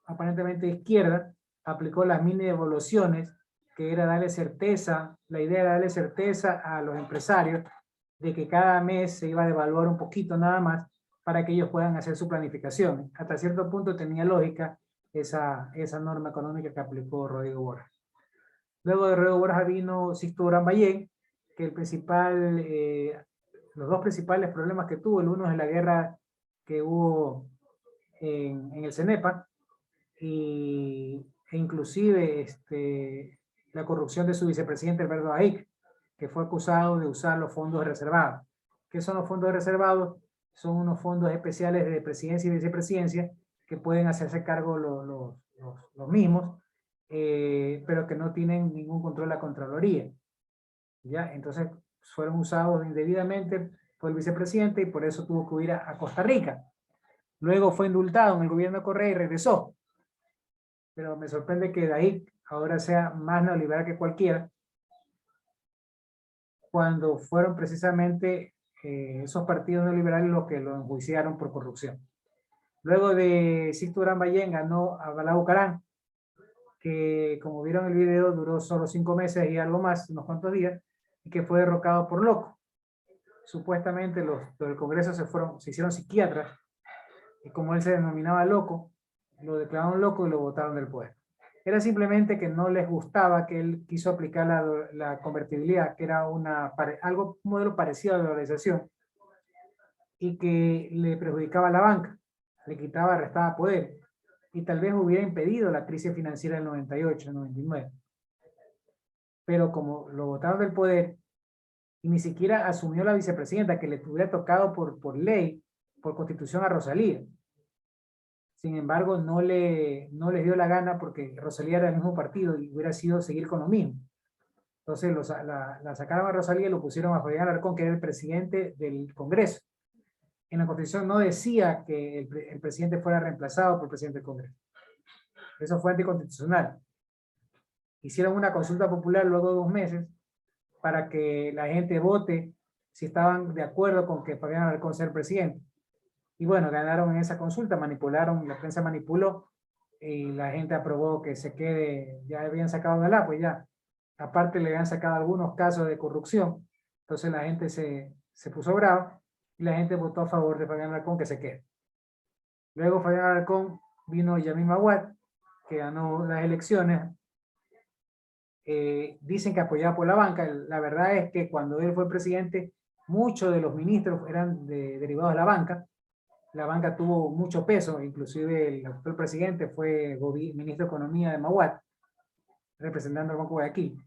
aparentemente de izquierda, aplicó las mini devoluciones, que era darle certeza, la idea era darle certeza a los empresarios de que cada mes se iba a devaluar un poquito nada más para que ellos puedan hacer su planificación. Hasta cierto punto tenía lógica esa norma económica que aplicó Rodrigo Borja. Luego de Rodrigo Borja vino Sixto Durán Ballén, que los dos principales problemas que tuvo, el uno es la guerra que hubo en el CENEPA, e inclusive la corrupción de su vicepresidente Alberto Bajic, que fue acusado de usar los fondos reservados. ¿Qué son los fondos reservados? Son unos fondos especiales de presidencia y vicepresidencia que pueden hacerse cargo los mismos, pero que no tienen ningún control de la Contraloría. ¿Ya? Entonces fueron usados indebidamente por el vicepresidente y por eso tuvo que huir a Costa Rica. Luego fue indultado en el gobierno de Correa y regresó. Pero me sorprende que Bajic ahora sea más neoliberal que cualquiera, cuando fueron precisamente esos partidos neoliberales los que lo enjuiciaron por corrupción. Luego de Sixto Durán Ballén ganó a Balá Bucarán, que como vieron el video duró solo 5 meses y algo más, unos cuantos días, y que fue derrocado por loco. Supuestamente los del Congreso se hicieron psiquiatras Y como él se denominaba loco, lo declararon loco y lo botaron del poder. Era simplemente que no les gustaba que él quiso aplicar la convertibilidad, que era un modelo parecido a la dolarización, y que le perjudicaba a la banca, le quitaba, restaba poder, y tal vez hubiera impedido la crisis financiera del 98, 99. Pero como lo botaron del poder, y ni siquiera asumió la vicepresidenta, que le hubiera tocado por ley, por constitución a Rosalía. Sin embargo, no les dio la gana porque Rosalía era del mismo partido y hubiera sido seguir con lo mismo. Entonces la sacaron a Rosalía y lo pusieron a Fabián Alarcón, que era el presidente del Congreso. En la Constitución no decía que el presidente fuera reemplazado por el presidente del Congreso. Eso fue anticonstitucional. Hicieron una consulta popular luego de 2 meses para que la gente vote si estaban de acuerdo con que Fabián Alarcón sea el presidente. Y bueno, ganaron en esa consulta, manipularon, la prensa manipuló y la gente aprobó que se quede, ya habían sacado de la, pues ya. Aparte le habían sacado algunos casos de corrupción, entonces la gente se puso brava y la gente votó a favor de Fabián Alarcón que se quede. Luego Fabián Alarcón vino Yamil Maguad, que ganó las elecciones. Dicen que apoyaba por la banca. La verdad es que cuando él fue presidente, muchos de los ministros eran derivados de la banca. La banca tuvo mucho peso, inclusive el actual presidente fue ministro de Economía de Maguad, representando al Banco de Guayaquil.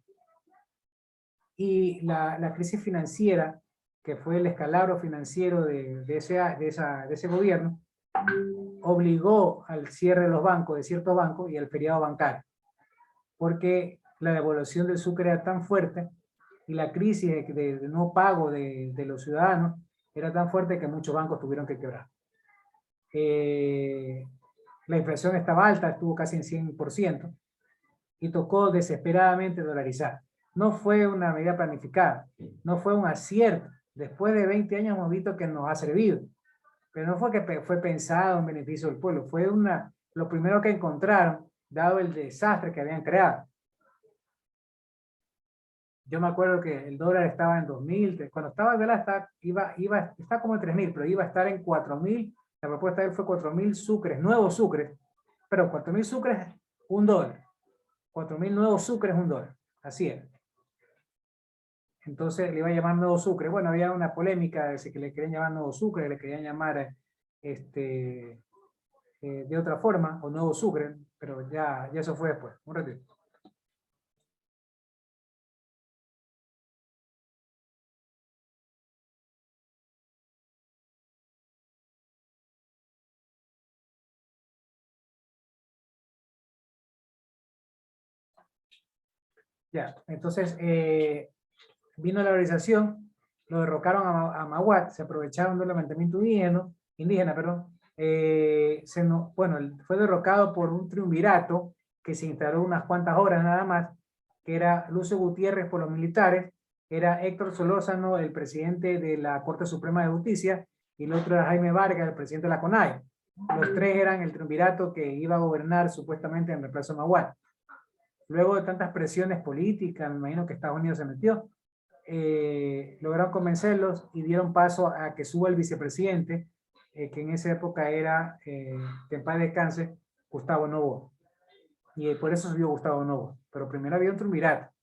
Y la crisis financiera, que fue el escalabro financiero de ese gobierno, obligó al cierre de los bancos, de ciertos bancos, y al feriado bancario. Porque la devaluación del sucre era tan fuerte y la crisis de no pago de los ciudadanos era tan fuerte que muchos bancos tuvieron que quebrar. La inflación estaba alta, estuvo casi en 100%, y tocó desesperadamente dolarizar. No fue una medida planificada, no fue un acierto. Después de 20 años hemos visto que nos ha servido, pero no fue que fue pensado en beneficio del pueblo, fue lo primero que encontraron, dado el desastre que habían creado. Yo me acuerdo que el dólar estaba en 2.000, cuando estaba el dólar está como en 3.000, pero iba a estar en 4.000. La propuesta de él fue 4.000 sucres, nuevos sucres, pero 4.000 sucres, $1. 4.000 nuevos sucres, $1. Así es. Entonces le iba a llamar nuevo sucre. Bueno, había una polémica de si que le querían llamar nuevo sucre, le querían llamar de otra forma, o nuevo sucre, pero ya eso fue después. Un ratito. Ya, entonces vino la valorización, lo derrocaron a Maguad, se aprovecharon del levantamiento indígena, fue derrocado por un triunvirato que se instaló unas cuantas horas nada más, que era Lucio Gutiérrez por los militares, era Héctor Solórzano, el presidente de la Corte Suprema de Justicia, y el otro era Jaime Vargas, el presidente de la CONAIE. Los tres eran el triunvirato que iba a gobernar supuestamente en reemplazo de Maguad. Luego de tantas presiones políticas, me imagino que Estados Unidos se metió, lograron convencerlos y dieron paso a que suba el vicepresidente, que en esa época era, que en paz descanse, Gustavo Noboa. Y por eso subió Gustavo Noboa. Pero primero había un triunvirato,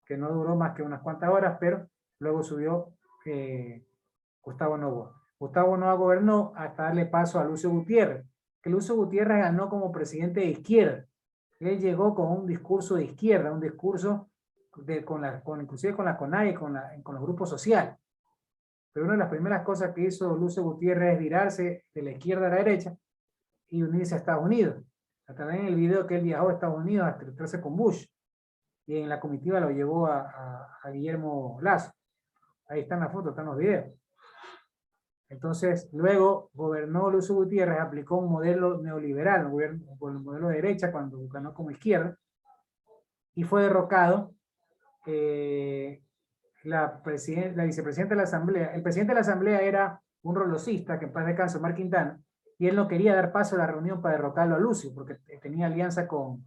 que no duró más que unas cuantas horas, pero luego subió Gustavo Noboa. Gustavo Noboa gobernó hasta darle paso a Lucio Gutiérrez, que Lucio Gutiérrez ganó como presidente de izquierda. Él llegó con un discurso de izquierda, un discurso inclusive con la CONAIE, con los grupos sociales. Pero una de las primeras cosas que hizo Lucio Gutiérrez es virarse de la izquierda a la derecha y unirse a Estados Unidos. También en el video que él viajó a Estados Unidos a tratarse con Bush, y en la comitiva lo llevó a Guillermo Lazo. Ahí están las fotos, están los videos. Entonces, luego gobernó Lucio Gutiérrez, aplicó un modelo neoliberal, un modelo de derecha cuando ganó como izquierda, y fue derrocado la vicepresidenta de la Asamblea. El presidente de la Asamblea era un rolosista, que en paz descanse, Omar Quintana, y él no quería dar paso a la reunión para derrocarlo a Lucio, porque tenía alianza con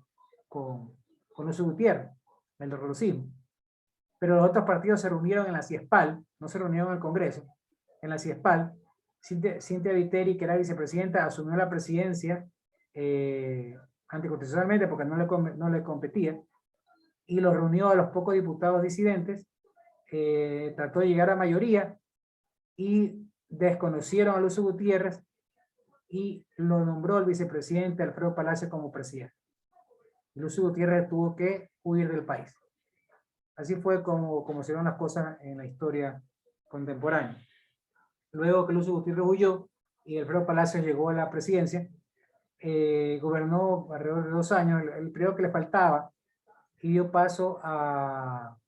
Lucio Gutiérrez, el rolosismo. Pero los otros partidos se reunieron en la CIESPAL, no se reunieron en el Congreso, en la CIESPAL, Cintia Viteri, que era vicepresidenta, asumió la presidencia anticonstitucionalmente porque no le competía, y lo reunió a los pocos diputados disidentes, trató de llegar a mayoría y desconocieron a Lucio Gutiérrez y lo nombró el vicepresidente Alfredo Palacio como presidente. Lucio Gutiérrez tuvo que huir del país. Así fue como se dieron las cosas en la historia contemporánea. Luego que Lucio Gutiérrez huyó y Alfredo Palacio llegó a la presidencia, gobernó alrededor de 2 años, el periodo que le faltaba, y dio paso a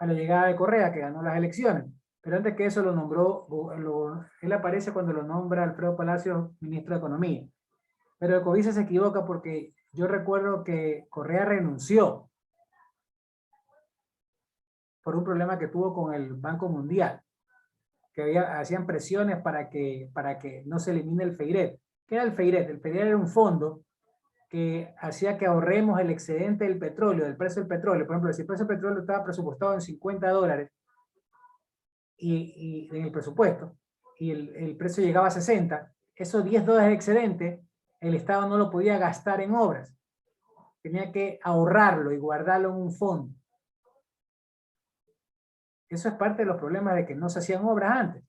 la llegada de Correa, que ganó las elecciones. Pero antes que eso lo nombró, él aparece cuando lo nombra Alfredo Palacio ministro de Economía. Pero Ecovice se equivoca porque yo recuerdo que Correa renunció por un problema que tuvo con el Banco Mundial, que hacían presiones para que no se elimine el FEIRET. ¿Qué era el FEIRET? El FEIRET era un fondo que hacía que ahorremos el excedente del petróleo, del precio del petróleo. Por ejemplo, si el precio del petróleo estaba presupuestado en $50 y en el presupuesto, y el precio llegaba a 60, esos $10 de excedente, el Estado no lo podía gastar en obras. Tenía que ahorrarlo y guardarlo en un fondo. Eso es parte de los problemas de que no se hacían obras antes,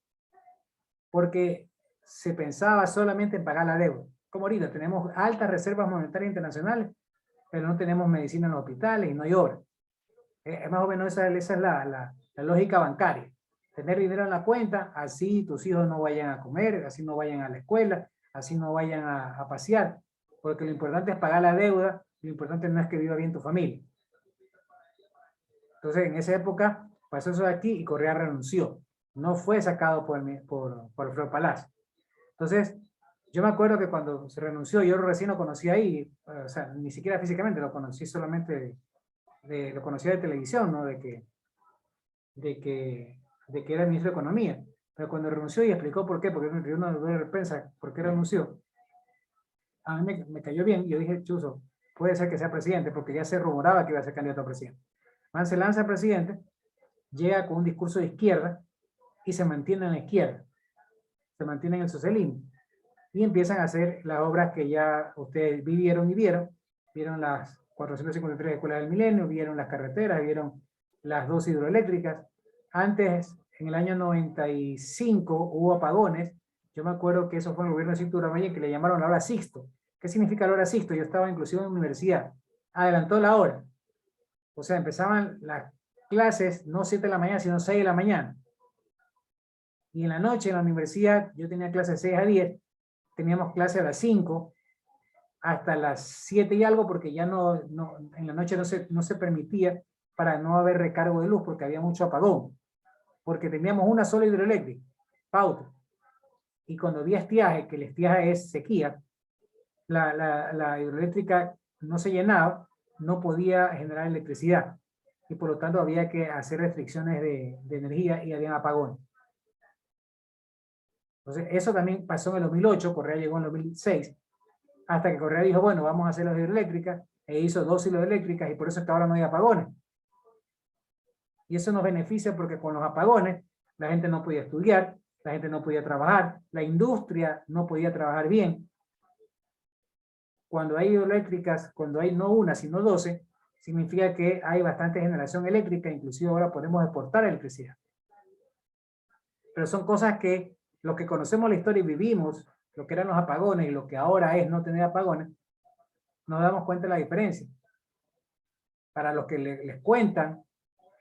porque se pensaba solamente en pagar la deuda. Como ahorita tenemos altas reservas monetarias internacionales, pero no tenemos medicina en los hospitales y no hay obras. Más o menos esa es la lógica bancaria. Tener dinero en la cuenta, así tus hijos no vayan a comer, así no vayan a la escuela, así no vayan a pasear, porque lo importante es pagar la deuda, lo importante no es que viva bien tu familia. Entonces, en esa época pasó eso de aquí y Correa renunció. No fue sacado por Alfredo Palacio. Entonces, yo me acuerdo que cuando se renunció, yo recién lo conocí ahí, o sea, ni siquiera físicamente, lo conocí solamente, lo conocía de televisión, ¿no? De que era ministro de Economía. Pero cuando renunció y explicó por qué, porque uno piensa por qué renunció, a mí me cayó bien y yo dije, chuzo, puede ser que sea presidente, porque ya se rumoraba que iba a ser candidato a presidente. Man se lanza a presidente, llega con un discurso de izquierda y se mantiene en la izquierda, se mantiene en el socialismo y empiezan a hacer las obras que ya ustedes vivieron y vieron las 453 escuelas del milenio, vieron las carreteras, vieron las 2 hidroeléctricas. Antes, en el año 95, hubo apagones. Yo me acuerdo que eso fue en el gobierno de Cintura Valle, que le llamaron la hora Sixto. ¿Qué significa la hora Sixto? Yo estaba inclusive en la universidad. Adelantó la hora. O sea, empezaban las clases no 7 de la mañana, sino 6 de la mañana. Y en la noche en la universidad, yo tenía clases de 6 a 10, teníamos clases a las 5, hasta las 7 y algo, porque ya en la noche no se permitía para no haber recargo de luz, porque había mucho apagón. Porque teníamos una sola hidroeléctrica, Pauta. Y cuando había estiaje, que el estiaje es sequía, la hidroeléctrica no se llenaba, no podía generar electricidad. Y por lo tanto había que hacer restricciones de energía y había apagones. Entonces eso también pasó en el 2008, Correa llegó en el 2006, hasta que Correa dijo, bueno, vamos a hacer las hidroeléctricas, e hizo 2 hidroeléctricas y por eso es que ahora no hay apagones. Y eso nos beneficia porque con los apagones la gente no podía estudiar, la gente no podía trabajar, la industria no podía trabajar bien. Cuando hay hidroeléctricas, cuando hay no una, sino 12, significa que hay bastante generación eléctrica, inclusive ahora podemos exportar electricidad. Pero son cosas que los que conocemos la historia y vivimos, lo que eran los apagones y lo que ahora es no tener apagones, nos damos cuenta de la diferencia. Para los que les cuentan,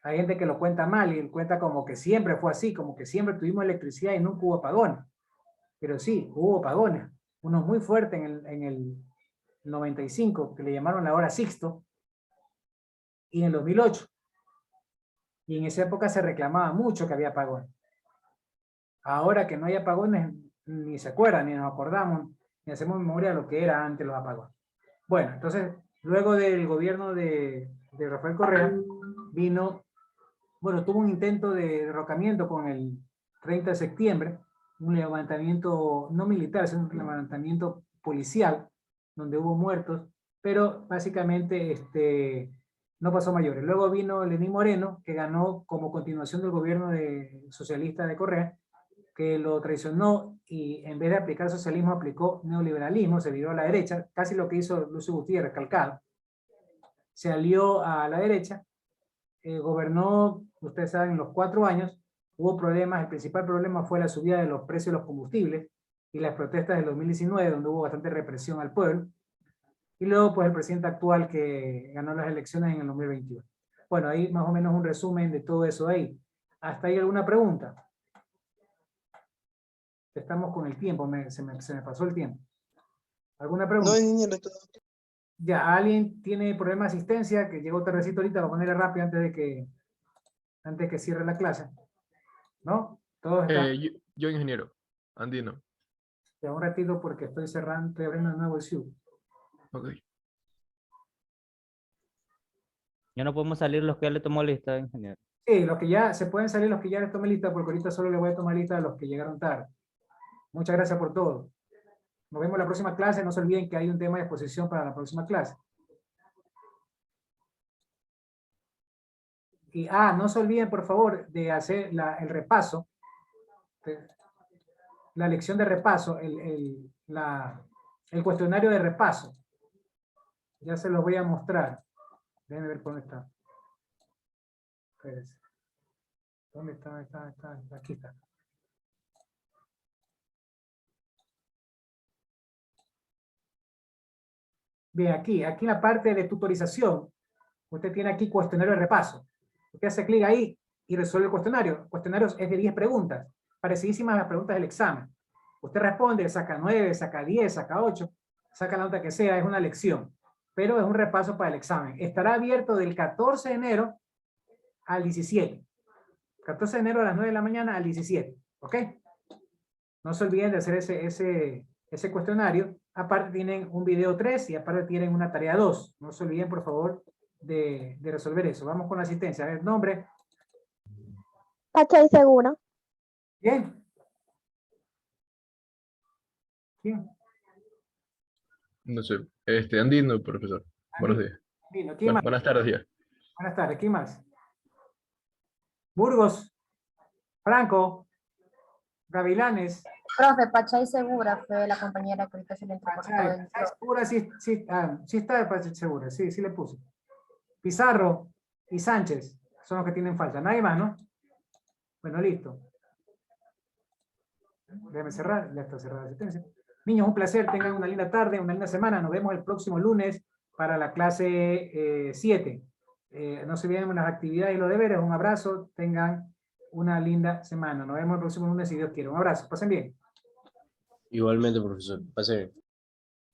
hay gente que lo cuenta mal y cuenta como que siempre fue así, como que siempre tuvimos electricidad y nunca hubo apagones. Pero sí, hubo apagones. Uno muy fuerte en el 95, que le llamaron la hora Sixto, y en el 2008. Y en esa época se reclamaba mucho que había apagones. Ahora que no hay apagones, ni se acuerdan, ni nos acordamos, ni hacemos memoria de lo que era antes los apagones. Bueno, entonces, luego del gobierno de Rafael Correa, tuvo un intento de derrocamiento con el 30 de septiembre, un levantamiento no militar, sino un levantamiento policial, donde hubo muertos, pero básicamente no pasó mayores. Luego vino Lenín Moreno, que ganó como continuación del gobierno socialista de Correa, que lo traicionó y en vez de aplicar socialismo aplicó neoliberalismo, se viró a la derecha, casi lo que hizo Lucio Gutiérrez, calcado. Se alió a la derecha, gobernó, ustedes saben, los 4 años, hubo problemas, el principal problema fue la subida de los precios de los combustibles y las protestas del 2019, donde hubo bastante represión al pueblo, y luego pues el presidente actual que ganó las elecciones en el 2021. Bueno, ahí más o menos un resumen de todo eso ahí. ¿Hasta ahí alguna pregunta? Estamos con el tiempo, se me pasó el tiempo. ¿Alguna pregunta? No, ingeniero, todo. Ya, ¿alguien tiene problema de asistencia? Que llegó tardecito ahorita, voy a ponerle rápido antes de que cierre la clase. ¿No? Todos están. Yo, ingeniero, Andino. Ya, un ratito porque estoy abriendo de nuevo el Zoom. Ok. Ya no podemos salir los que ya le tomó lista, ingeniero. Sí, los que ya, se pueden salir los que ya les tomé lista, porque ahorita solo le voy a tomar lista a los que llegaron tarde. Muchas gracias por todo. Nos vemos en la próxima clase. No se olviden que hay un tema de exposición para la próxima clase. Y, no se olviden, por favor, de hacer el repaso. La lección de repaso, el cuestionario de repaso. Ya se los voy a mostrar. Déjenme ver por dónde está. Espérense. ¿Dónde está? Aquí está. Bien, aquí en la parte de tutorización, usted tiene aquí cuestionario de repaso. Usted hace clic ahí y resuelve el cuestionario. El cuestionario es de 10 preguntas, parecidísimas a las preguntas del examen. Usted responde, saca 9, saca 10, saca 8, saca la nota que sea, es una lección. Pero es un repaso para el examen. Estará abierto del 14 de enero al 17. 14 de enero a las 9 de la mañana al 17. ¿Ok? No se olviden de hacer ese cuestionario. Aparte tienen un video 3 y aparte tienen una tarea 2. No se olviden, por favor, de resolver eso. Vamos con la asistencia. A ver, nombre. Pachay Segura. Bien. ¿Quién? No sé. Andino, profesor. Buenos días. Andino, ¿quién más? Buenas tardes, ya. Buenas tardes. ¿Quién más? Burgos. Franco. Gavilanes. Profe, Pachay Segura fue la compañera que ahorita se le entregó. Pachay Segura, sí está de Pachay Segura, sí le puse. Pizarro y Sánchez son los que tienen falta. Nadie más, ¿no? Bueno, listo. Déjame cerrar, ya está cerrada la asistencia. Niños, un placer, tengan una linda tarde, una linda semana. Nos vemos el próximo lunes para la clase 7. No se olviden las actividades y los deberes. Un abrazo, tengan una linda semana. Nos vemos el próximo lunes si Dios quiere. Un abrazo, pasen bien. Igualmente, profesor. Pase bien.